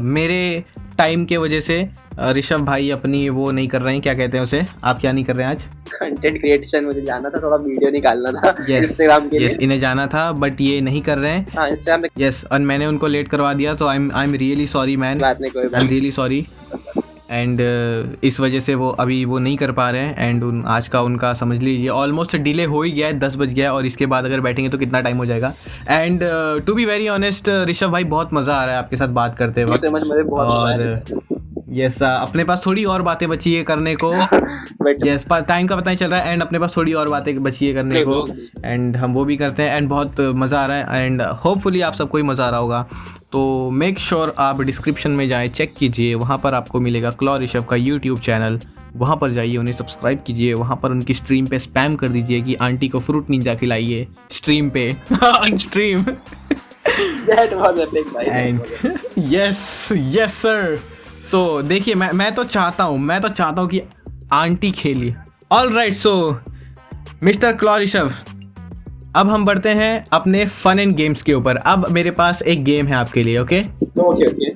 मेरे टाइम के वजह से ऋषभ भाई अपनी वो नहीं कर रहे हैं, क्या कहते हैं उसे, आप क्या नहीं कर रहे हैं आज? कंटेंट क्रिएशन मुझे जाना था, थोड़ा वीडियो निकालना था यस, इंस्टाग्राम के लिए। इन्हें जाना था बट ये नहीं कर रहे हैं। हाँ इंस्टाग्राम पे यस, और मैंने उनको लेट करवा दिया, तो I am really sorry man, बात नहीं, कोई आई बात एम नहीं। Really sorry. एंड इस वजह से वो अभी वो नहीं कर पा रहे हैं। एंड आज का उनका समझ लीजिए ऑलमोस्ट डिले हो ही गया है, 10 बज गया है, और इसके बाद अगर बैठेंगे तो कितना टाइम हो जाएगा। And to be very honest Rishabh भाई, बहुत मज़ा आ रहा है आपके साथ बात करते वक्त। मुझे बहुत मजा और आया। यस, अपने पास थोड़ी और बातें बची है करने को। But यस, टाइम का पता नहीं चल रहा है, एंड अपने पास थोड़ी और बातें बची है करने को, एंड हम वो भी करते हैं, एंड बहुत मज़ा आ रहा है, एंड होपफुली आप सबको ही मज़ा आ रहा होगा। तो मेक श्योर आप डिस्क्रिप्शन में जाएं, चेक कीजिए, वहाँ पर आपको मिलेगा क्लॉर ऋषभ का यूट्यूब चैनल, वहाँ पर जाइए, उन्हें सब्सक्राइब कीजिए, वहाँ पर उनकी स्ट्रीम पे स्पैम कर दीजिए कि आंटी को फ्रूट निंजा खिलाइए स्ट्रीम पे on stream. that was epic भाई। And yes sir. सो देखिए, मैं तो चाहता हूँ कि आंटी खेलिए। ऑल राइट, सो मिस्टर क्लॉर ऋषभ, अब हम बढ़ते हैं अपने फन एंड गेम्स के ऊपर। अब मेरे पास एक गेम है आपके लिए। ओके, ओके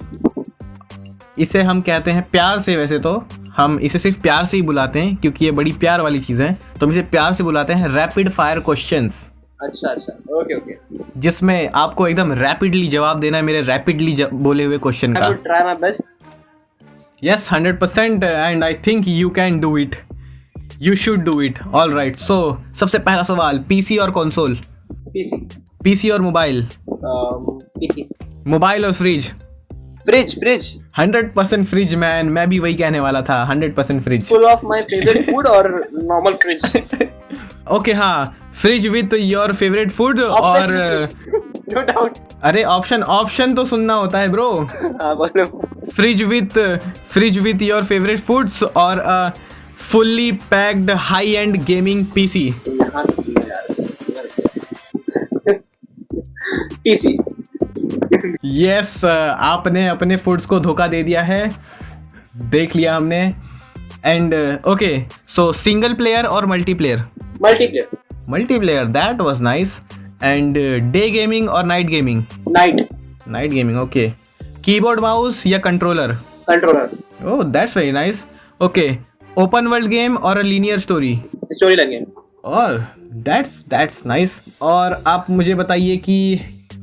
इसे हम कहते हैं प्यार से, वैसे तो हम इसे सिर्फ प्यार से ही बुलाते हैं क्योंकि ये बड़ी प्यार वाली चीज़ है, तो हम इसे प्यार से बुलाते हैं रैपिड फायर क्वेश्चंस। अच्छा ओके जिसमें आपको एकदम रैपिडली जवाब देना है मेरे रैपिडली बोले हुए क्वेश्चन I का। will try my best। Yes, 100%, and I think you can do it. You should do it. All right. So सबसे पहला सवाल, पीसी और कंसोल? पीसी। पीसी और मोबाइल? पीसी। मोबाइल और फ्रिज? फ्रिज। 100% फ्रिज मैन, मैं भी वही कहने वाला था, 100% fridge. Full of my favourite food और नॉर्मल फ्रिज। ओके हाँ, fridge with your favourite food और नो डाउट। अरे ऑप्शन तो सुनना होता है ब्रो। हाँ बोलो। Fridge with your favourite foods और fully packed high end gaming PC. यहाँ पीसी। यस, आपने अपने फूड्स को धोखा दे दिया है, देख लिया हमने। And okay, so single player और multiplayer? Multiplayer, that was nice. And day gaming और night gaming? Night gaming, okay. Keyboard mouse या controller? Oh that's very nice. Okay, open world game और लीनियर स्टोरी लाइन गेम? और that's nice. और आप मुझे बताइए कि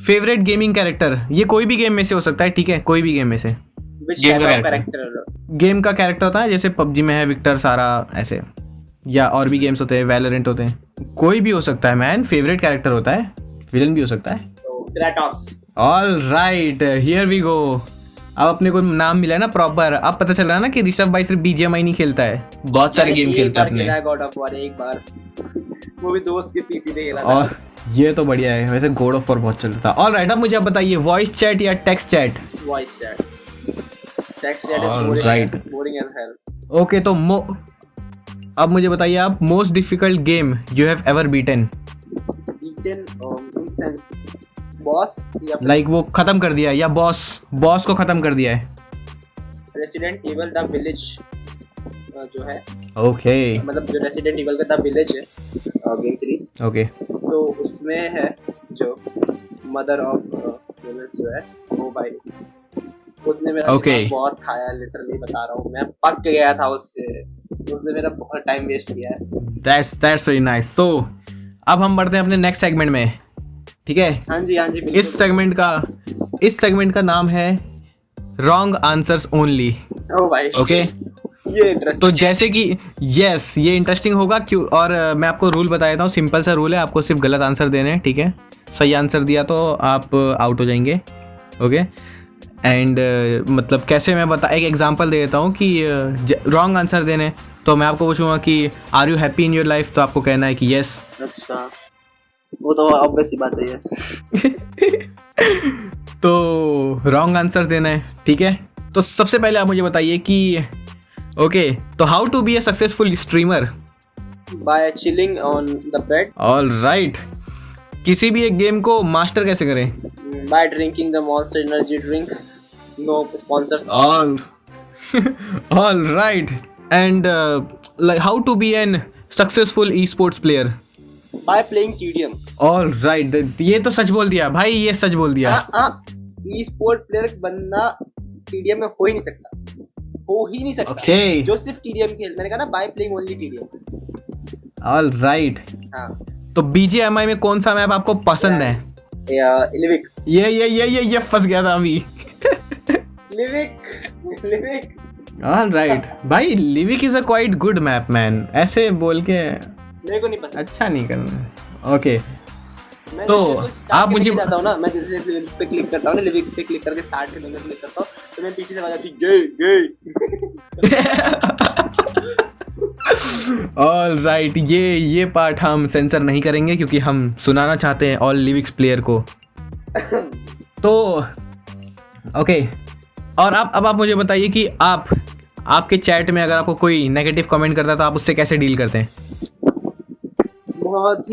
फेवरेट गेमिंग कैरेक्टर, ये कोई भी गेम में से हो सकता है, ठीक है, कोई भी गेम में से। गेम का कैरेक्टर? गेम का कैरेक्टर होता है, जैसे पबजी में है विक्टर, सारा ऐसे, या और भी गेम्स होते हैं, वैलोरेंट होते हैं, कोई भी हो सकता है मैन। फेवरेट कैरेक्टर होता है, विलन भी हो सकता है। Kratos. All right, here we go. अब अपने को नाम मिला है ना प्रॉपर, अब पता चल रहा है ना कि ऋषभ भाई सिर्फ बीजीएमआई नहीं खेलता है, बहुत सारे गेम खेलता है अपने। गॉड ऑफ वॉर एक बार, वो भी दोस्त के पीसी पे खेला था। और ये तो बढ़िया है, वैसे गॉड ऑफ वॉर बहुत चलता था। ऑल राइट, अब मुझे आप बताइए, वॉइस चैट या text chat? Voice chat. Text chat is boring as hell. Okay, तो अब मुझे बताइए आप, most difficult game you have ever beaten? In sense boss या लाइक वो खत्म कर दिया है, या बॉस को खत्म कर दिया है? रेसिडेंट एविल द विलेज जो है। ओके, मतलब जो रेसिडेंट एविल का द विलेज है गेम सीरीज। ओके, तो उसमें है जो मदर ऑफ मैक्सवेल्स जो है वो भाई उसने मेरा दिमाग बहुत खाया, लिटरली बता रहा हूँ, मैं पक गया था उससे, उसने मेरा बहुत टाइम वेस्ट किया है। That's very nice. So अब हम बढ़ते हैं अपने नेक्स्ट सेगमेंट में, ठीक है? हाँ जी बिल्कुल। इस सेगमेंट का नाम है रॉन्ग आंसर्स ओनली। ओ भाई ओके ये इंटरेस्टिंग। तो जैसे कि यस ये इंटरेस्टिंग होगा क्यों, और मैं आपको रूल बता देता हूँ, सिंपल सा रूल है, आपको सिर्फ गलत आंसर देने हैं, ठीक है? सही आंसर दिया तो आप आउट हो जाएंगे, ओके? एंड मतलब कैसे, मैं एक एग्जांपल दे देता हूँ कि रॉन्ग आंसर देने, तो मैं आपको पूछूंगा कि are you happy in your life, तो आपको कहना है कि यस। अच्छा वो तो ऑब्वियस सी बात है, यस। तो रॉन्ग आंसर देना है, ठीक है? तो सबसे पहले आप मुझे बताइए कि ओके तो how to be a successful streamer? By chilling on the bed. Alright. किसी भी एक गेम को मास्टर कैसे करें? By drinking the Monster energy drink, no sponsors. Alright. And like how to be an successful esports player? By playing TDM. Alright, ये तो सच बोल दिया भाई, ये सच बोल दिया। ई स्पोर्ट प्लेयर बंदा टीडीएम में हो ही नहीं सकता, Okay. जो सिर्फ टीडीएम खेल, मैंने कहा ना by playing only TDM. Alright. हाँ तो बीजीएमआई में कौन सा मैप आपको पसंद है? लिविक। ये फंस गया था अभी। लिविक। ऑलराइट भाई, Livik is a quite good map man, ऐसे बोल के मेरे को नहीं पसंद, अच्छा नहीं करना। ओके मैं तो आप मुझे जाता हूँ ना, मैं जैसे लिविक पे क्लिक करता हूँ ना, लिविक पे क्लिक करके स्टार्ट करने में क्लिक करता हूँ, तो मैं पीछे से आवाज आती गए। ऑलराइट, ये पार्ट हम सेंसर नहीं करेंगे क्योंकि हम सुनाना चाहते हैं ऑल लिविक्स प्लेयर को। तो ओके, और अब आप मुझे बताइए कि आपके चैट में अगर आपको कोई नेगेटिव कमेंट करता है तो आप उससे कैसे डील करते हैं? बहुत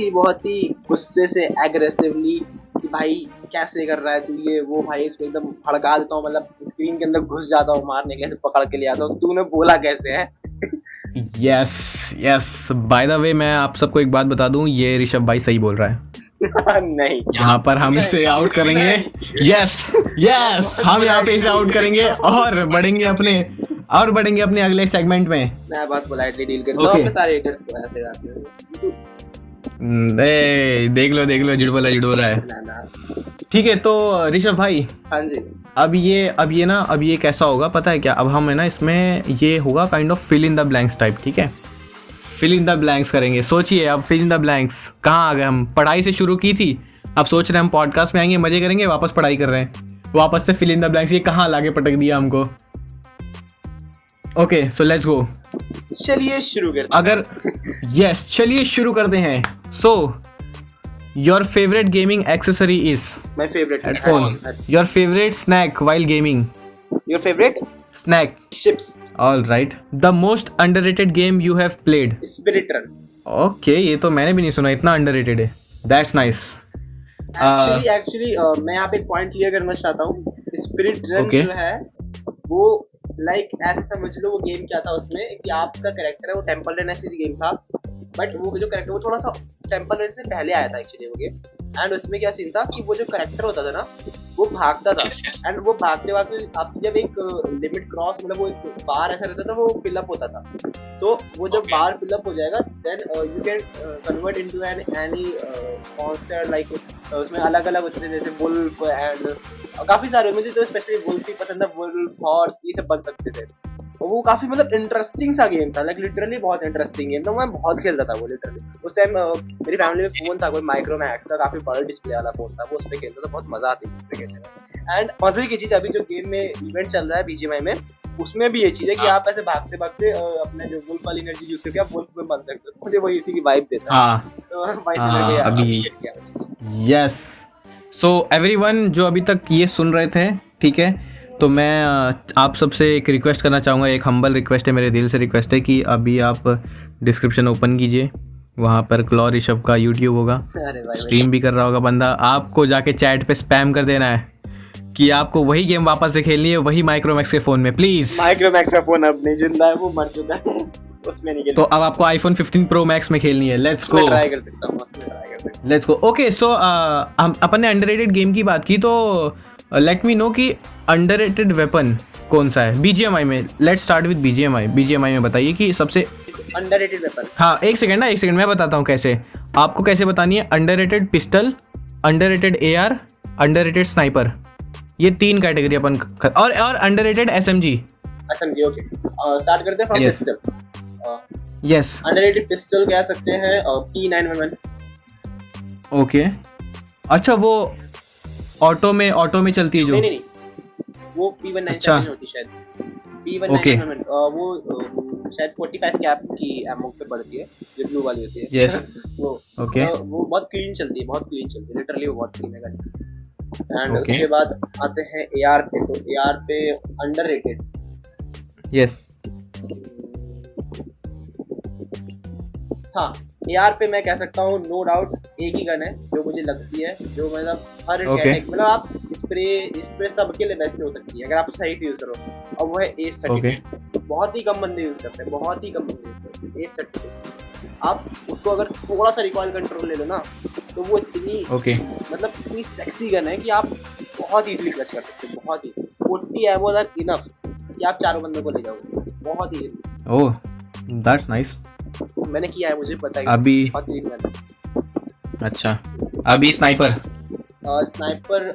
ही गुस्से से, एग्रेसिवली, कि भाई कैसे कर रहा है तू ये वो, भाई इसको एकदम भड़का देता हूँ, मतलब स्क्रीन के अंदर घुस जाता हूँ मारने के, पकड़ के ले आता हूँ, तूने बोला कैसे है। यस बाय द वे मैं आप सबको एक बात बता दूं, ये ऋषभ भाई सही बोल रहा है। नहीं, यहाँ पर हम इसे आउट करेंगे। यस हम यहाँ पे इसे आउट करेंगे और बढ़ेंगे अपने अगले सेगमेंट में। मैं बहुत पोलाइटली डील करता हूँ अपने सारे हेटर्स को, ऐसे बात नहीं। देख लो झूठ बोला है। ठीक है तो ऋषभ भाई, हाँ जी, अब ये कैसा होगा पता है क्या? अब हम है ना इसमें ये होगा kind of fill in the blanks type, ठीक है? फिल इन द ब्लैंक्स करेंगे। सोचिए अब फिल इन द ब्लैंक्स कहाँ आ गए? हम पढ़ाई से शुरू की थी, अब सोच रहे हैं हम पॉडकास्ट में आएंगे, मजे करेंगे, वापस पढ़ाई कर रहे हैं, वापस से फिल इन द ब्लैंक्स। ये कहाँ लाके पटक दिया हमको? ओके सो लेट्स गो, चलिए शुरू करते हैं। So your favourite gaming accessory is? My favourite headphone. Your favourite snack while gaming? Your favourite snack? Chips. Alright. The most underrated game you have played? Spirit Run. Okay, ये तो मैंने भी नहीं सुना, इतना अंडररेटेड है। That's nice. एक्चुअली मैं यहाँ पे एक पॉइंट क्लियर करना चाहता हूँ। स्पिरिट रन जो है वो लाइक ऐसे समझ लो, वो गेम क्या था उसमें कि आपका कैरेक्टर है वो टेम्पल रन ऐसी गेम था, बट वो जो कैरेक्टर वो थोड़ा सा टेम्पल रन से पहले आया था एक्चुअली वो गेम। एंड उसमें क्या सीन था कि वो जो कैरेक्टर होता था ना वो भागता था, एंड वो भागते आप जब एक लिमिट क्रॉस, मतलब वो एक बार ऐसा रहता था वो फिलअप होता था। सो वो जब बार फिलअप हो जाएगा then you can convert into any monster, like उसमें अलग अलग होते थे जैसे वुल्फ एंड काफी सारे, मुझे तो स्पेशली वुल्फ ही पसंद है, वुल्फ, हॉर्स, ये सब बन सकते थे। वो काफी मतलब इंटरेस्टिंग सा गेम था, लाइक लिटरली बहुत इंटरेस्टिंग गेम था, मैं बहुत खेलता था वो लिटरली। उस टाइम मेरी फैमिली में फोन था कोई माइक्रोमैक्स का, काफी बड़ा डिस्प्ले वाला फोन था, वो उस पे खेलता था, बहुत मजा आती थी उस पे खेलने में। एंड मजे की चीज अभी जो गेम में इवेंट चल रहा है बीजीएमआई में, उसमें भी ये चीज है कि आप ऐसे भागते भागते अपने जो वुल्फ वाली एनर्जी यूज करके आप वुल्फ में बन सकते हो। मुझे वो इसी की वाइब देता है। अभी यस। सो एवरीवन जो अभी तक ये सुन रहे थे, ठीक है, तो मैं आप सबसे एक रिक्वेस्ट करना चाहूँगा, एक हम्बल रिक्वेस्ट है, मेरे दिल से रिक्वेस्ट है कि अभी आप डिस्क्रिप्शन ओपन कीजिए, वहाँ पर क्लॉ ऋषभ का यूट्यूब होगा, स्ट्रीम भी कर रहा होगा बंदा, आपको जाके चैट पे स्पैम कर देना है कि आपको वही गेम वापस से खेलनी है, वही माइक्रोमैक्स के फ़ोन में। प्लीज़, माइक्रोमैक्स का फ़ोन अब नहीं जिंदा है, वो मर चुका है। उसमें नहीं खेल। तो अब आपको iPhone 15 Pro Max में खेलनी है। लेट्स गो, ट्राई कर सकता हूँ, उसमें ट्राई कर सकता हूँ। Let's go. ओके, सो हम अपन ने अंडररेटेड गेम की बात की, तो लेट मी नो कि अंडररेटेड वेपन कौन सा है BGMI में। लेट्स स्टार्ट विद BGMI में बताइए कि सबसे अंडररेटेड वेपन। हाँ, एक सेकंड मैं बताता हूँ कैसे। आपको कैसे बतानी है। Underrated pistol, underrated AR, underrated sniper, ये 3 कैटेगरी अपन और अंडररेटेड SMG। ओके, स्टार्ट करते हैं from Yes. Pistol. Yes, underrated pistol कह सकते हैं P911। ओके। अच्छा, वो ऑटो में चलती है जो? नहीं, वो P197 अच्छा। होती शायद। P197 वो शायद 45 कैप की एमो पे पड़ती है, जो ब्लू वाली होती है। Yes. वो Okay. वो बहुत क्लीन चलती है, लिटरली वो बहुत क्लीन है गन। And Okay. उसके बाद आते हैं AR पे, तो AR पे अंडररेटेड। यस, हाँ, AR पे मैं कह सकता हूँ नो डाउट एक ही गन है जो मुझे लगती है, जो मतलब हर Okay. कैटेगरी, मतलब आप स्प्रे सबके लिए बेस्ट हो सकती है अगर आप सही से यूज करो। और वो है ACE-30। बहुत ही कम बंदे यूज करते हैं, ACE-30। आप उसको अगर थोड़ा सा रिकॉइल कंट्रोल ले लो ना, तो वो इतनी ओके। मतलब इतनी सेक्सी गन है कि आप बहुत इजीली क्लच कर सकते हो, बहुत ही 40 एमो आर इनफ कि आप चारों बंदों को ले जाओगे बहुत इजीली। Oh, that's nice. मैंने किया है, मुझे पता है। अभी बहुत ही गन है। अच्छा, अभी स्नाइपर स्नाइपर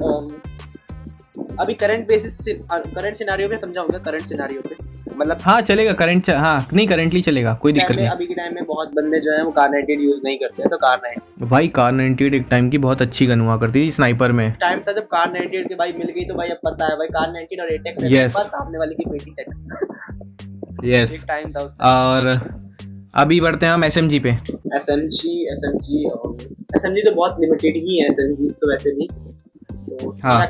अभी करंट सिनेरियो पे समझाऊंगा। करंट सिनेरियो पे मतलब हाँ चलेगा, करंटली चलेगा, कोई दिक्कत नहीं। अभी के टाइम में बहुत बंदे जो है वो कार-98 यूज नहीं करते हैं, तो कार-98 भाई कार-98 एक टाइम की बहुत अच्छी गन हुआ करती थी स्नाइपर में। टाइम था जब कार-98 के भाई मिल गई, तो भाई अब पता है भाई कार-98 और एटेक्स है Yes. बस सामने वाले की पेटी सेट। यस, एक टाइम था उसका। और अभी बढ़ते हैं हम SMG पे। SMG तो बहुत लिमिटेड ही है, SMG तो वैसे भी। तो हाँ।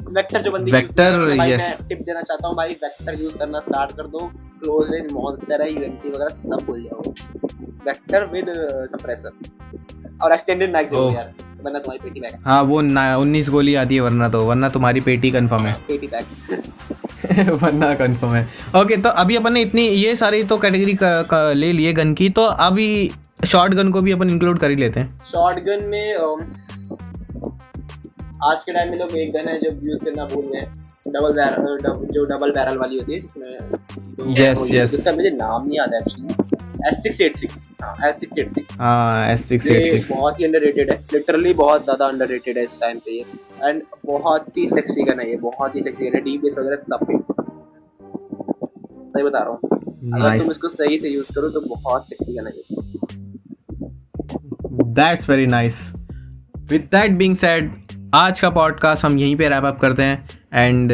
वेक्टर जो बंदी वेक्टर, भाई yes. मैं टिप देना चाहता हूँ भाई, वेक्टर यूज करना स्टार्ट कर दो। क्लोज रेंज मॉन्स्टर है, UMP वगैरह सब भूल जाओ। वेक्टर विद सप्रेसर और एक्सटेंडेड मैगजीन यार, वरना तुम्हारी पेटी बैग। हाँ, वो 19 गोली आती है, वरना तुम्हारी पेटी कंफर्म है। पेटी बैग वरना कंफर्म है। ओके, तो अभी अपन ने इतनी ये सारी तो कैटेगरी ले लिए गन की, तो अभी शॉर्ट गन को भी अपन इंक्लूड कर ही लेते हैं। शॉटगन में आज के टाइम में लोग एक गन है जो यूज करना भूल गए, डबल बैरल वाली होती है, जिसमें Yes. जिसका मुझे नाम नहीं आता एक्चुअली। S686। हाँ, S686। हाँ, ये S686 बहुत ही अंडररेटेड है, लिटरली बहुत ज्यादा अंडररेटेड है इस टाइम पे ये। एंड बहुत ही सेक्सी गन है ये, बहुत ही सेक्सी गन है, DPS वगैरह सब पे। सही बता रहा हूँ, अगर तुम इसको सही से यूज करो तो बहुत सेक्सी गन है ये। That's very nice. With that being said, आज का पॉडकास्ट हम यहीं पे रैप अप करते हैं। एंड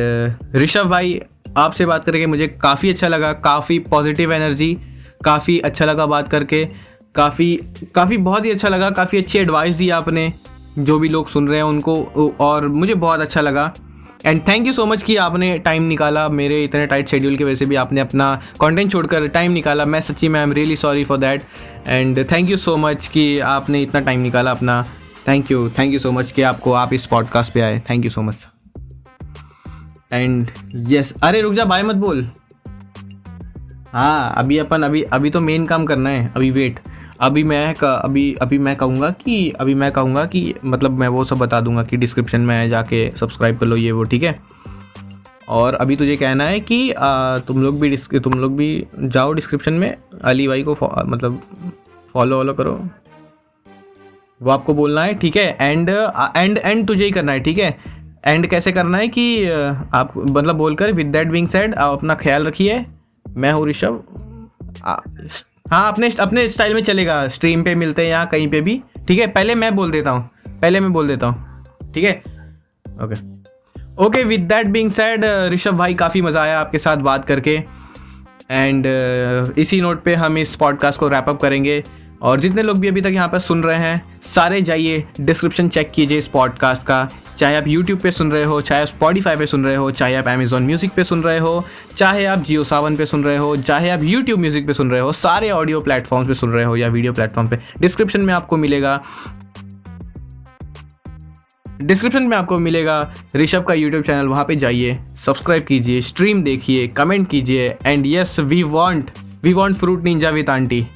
ऋषभ भाई, आपसे बात करके मुझे काफ़ी अच्छा लगा, काफ़ी पॉजिटिव एनर्जी, काफ़ी अच्छा लगा बात करके, काफ़ी बहुत ही अच्छा लगा, काफ़ी अच्छी एडवाइस दी आपने जो भी लोग सुन रहे हैं उनको, और मुझे बहुत अच्छा लगा। And thank you so much कि आपने टाइम निकाला, मेरे इतने टाइट शेड्यूल की वजह से भी आपने अपना कंटेंट छोड़कर टाइम निकाला। मैं सच्ची में I am really sorry for that. And thank you so much कि आपने इतना टाइम निकाला अपना। थैंक यू सो मच कि आप इस पॉडकास्ट पे आए। Thank you so much. And yes, अरे रुक जा, बाय मत बोल। हाँ, अभी तो मेन काम करना है। अभी वेट, अभी मैं कहूँगा कि मतलब मैं वो सब बता दूंगा कि डिस्क्रिप्शन में जाके सब्सक्राइब कर लो, ये वो, ठीक है। और अभी तुझे कहना है कि तुम लोग भी जाओ डिस्क्रिप्शन में, अली भाई को मतलब फॉलो करो, वो आपको बोलना है, ठीक है। एंड तुझे ही करना है, ठीक है। एंड कैसे करना है कि आप मतलब बोलकर, विद दैट बीइंग सेड, आप अपना ख्याल रखिए। मैं हूँ ऋषभ। हाँ, अपने स्टाइल में चलेगा, स्ट्रीम पे मिलते हैं या कहीं पे भी, ठीक है। पहले मैं बोल देता हूँ, ठीक है। Okay, with that being said, Rishabh भाई, काफ़ी मज़ा आया आपके साथ बात करके। एंड इसी नोट पे हम इस पॉडकास्ट को रैप अप करेंगे। और जितने लोग भी अभी तक यहाँ पर सुन रहे हैं, सारे जाइए डिस्क्रिप्शन चेक कीजिए इस पॉडकास्ट का। चाहे आप YouTube पे सुन रहे हो, चाहे आप Spotify पे सुन रहे हो, चाहे आप Amazon Music पे सुन रहे हो, चाहे आप जियो सावन पे सुन रहे हो, चाहे आप YouTube म्यूजिक पे सुन रहे हो, सारे ऑडियो प्लेटफॉर्म्स पे सुन रहे हो या वीडियो प्लेटफॉर्म पे, डिस्क्रिप्शन में आपको मिलेगा ऋषभ का YouTube चैनल। वहाँ पे जाइए, सब्सक्राइब कीजिए, स्ट्रीम देखिए, कमेंट कीजिए। And yes, we want we want Fruit Ninja with aunty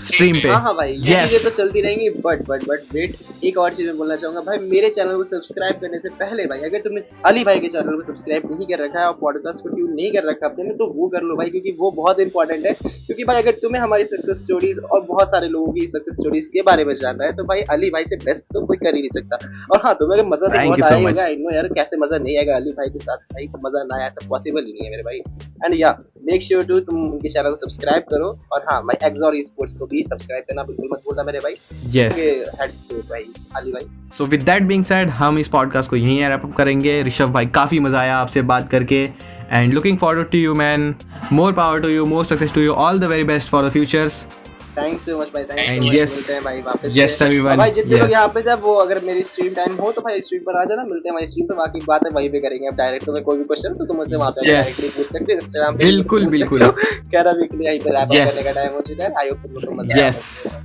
stream पे। हाँ भाई, ये चीजें तो चलती रहेंगी, बट वेट, एक और चीज मैं बोलना चाहूंगा भाई, मेरे चैनल को सब्सक्राइब करने से पहले भाई, अगर तुमने अली भाई के चैनल को सब्सक्राइब नहीं कर रखा है और पॉडकास्ट को ट्यून नहीं कर रखा अपने में, तो वो कर लो भाई, क्योंकि वो बहुत इंपॉर्टेंट है। क्योंकि भाई अगर तुम्हें हमारी सक्सेस स्टोरीज और बहुत सारे लोगों की सक्सेस स्टोरीज के बारे में जानना है, तो भाई अली भाई से बेस्ट तो कोई कर ही नहीं सकता। और हाँ, तुम्हें अगर मजा तो बहुत आया होगा, आई नो यार, कैसे मजा नहीं आएगा अली भाई के साथ, भाई मजा ना आया, ऐसा पॉसिबल ही नहीं है मेरे भाई। एंड या मेक श्योर टू तुम उनके चैनल को सब्सक्राइब करो, और हाँ भाई एक्सॉर स्पोर्ट्स को भी सब्सक्राइब करना बिल्कुल मत भूलना मेरे भाई। यस हेड्स टू भाई अली भाई। So with that being said, हम इस पॉडकास्ट को यहीं रैप अप करेंगे। ऋषभ भाई, काफी मजा आया आपसे बात करके, and looking forward to you man, more power to you, more success to you, all the very best for the futures. Thanks so much भाई, And थैंक yes, मिलते हैं भाई वापस yes everyone, भाई जितने yes. लोग यहाँ पे थे, वो अगर मेरी स्ट्रीम टाइम हो तो भाई स्ट्रीम पर आ जाना, मिलते हैं हमारी स्ट्रीम पे, बाकी बात है वहीं पे करेंगे। अब डायरेक्ट तुम्हें कोई भी क्वेश्चन तो तुम मुझसे वहाँ पे Yes. डायरेक्टली पूछ सकते हो, इंस्टाग्राम पे बिल्कुल, पूछ बिल्कुल। सकते हो। कह रहा वीकली यहीं पे रैप Yes. करने का टाइम हो चुका है। आई होप तुम लोग को मजा आया। यस,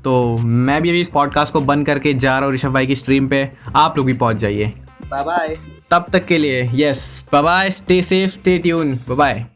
तो मैं भी अभी इस पॉडकास्ट को बंद करके जा रहा हूँ ऋषभ भाई की स्ट्रीम पे, आप लोग भी पहुंच जाइए। Bye bye. तब तक के लिए yes, bye bye, stay safe, stay tune, bye bye.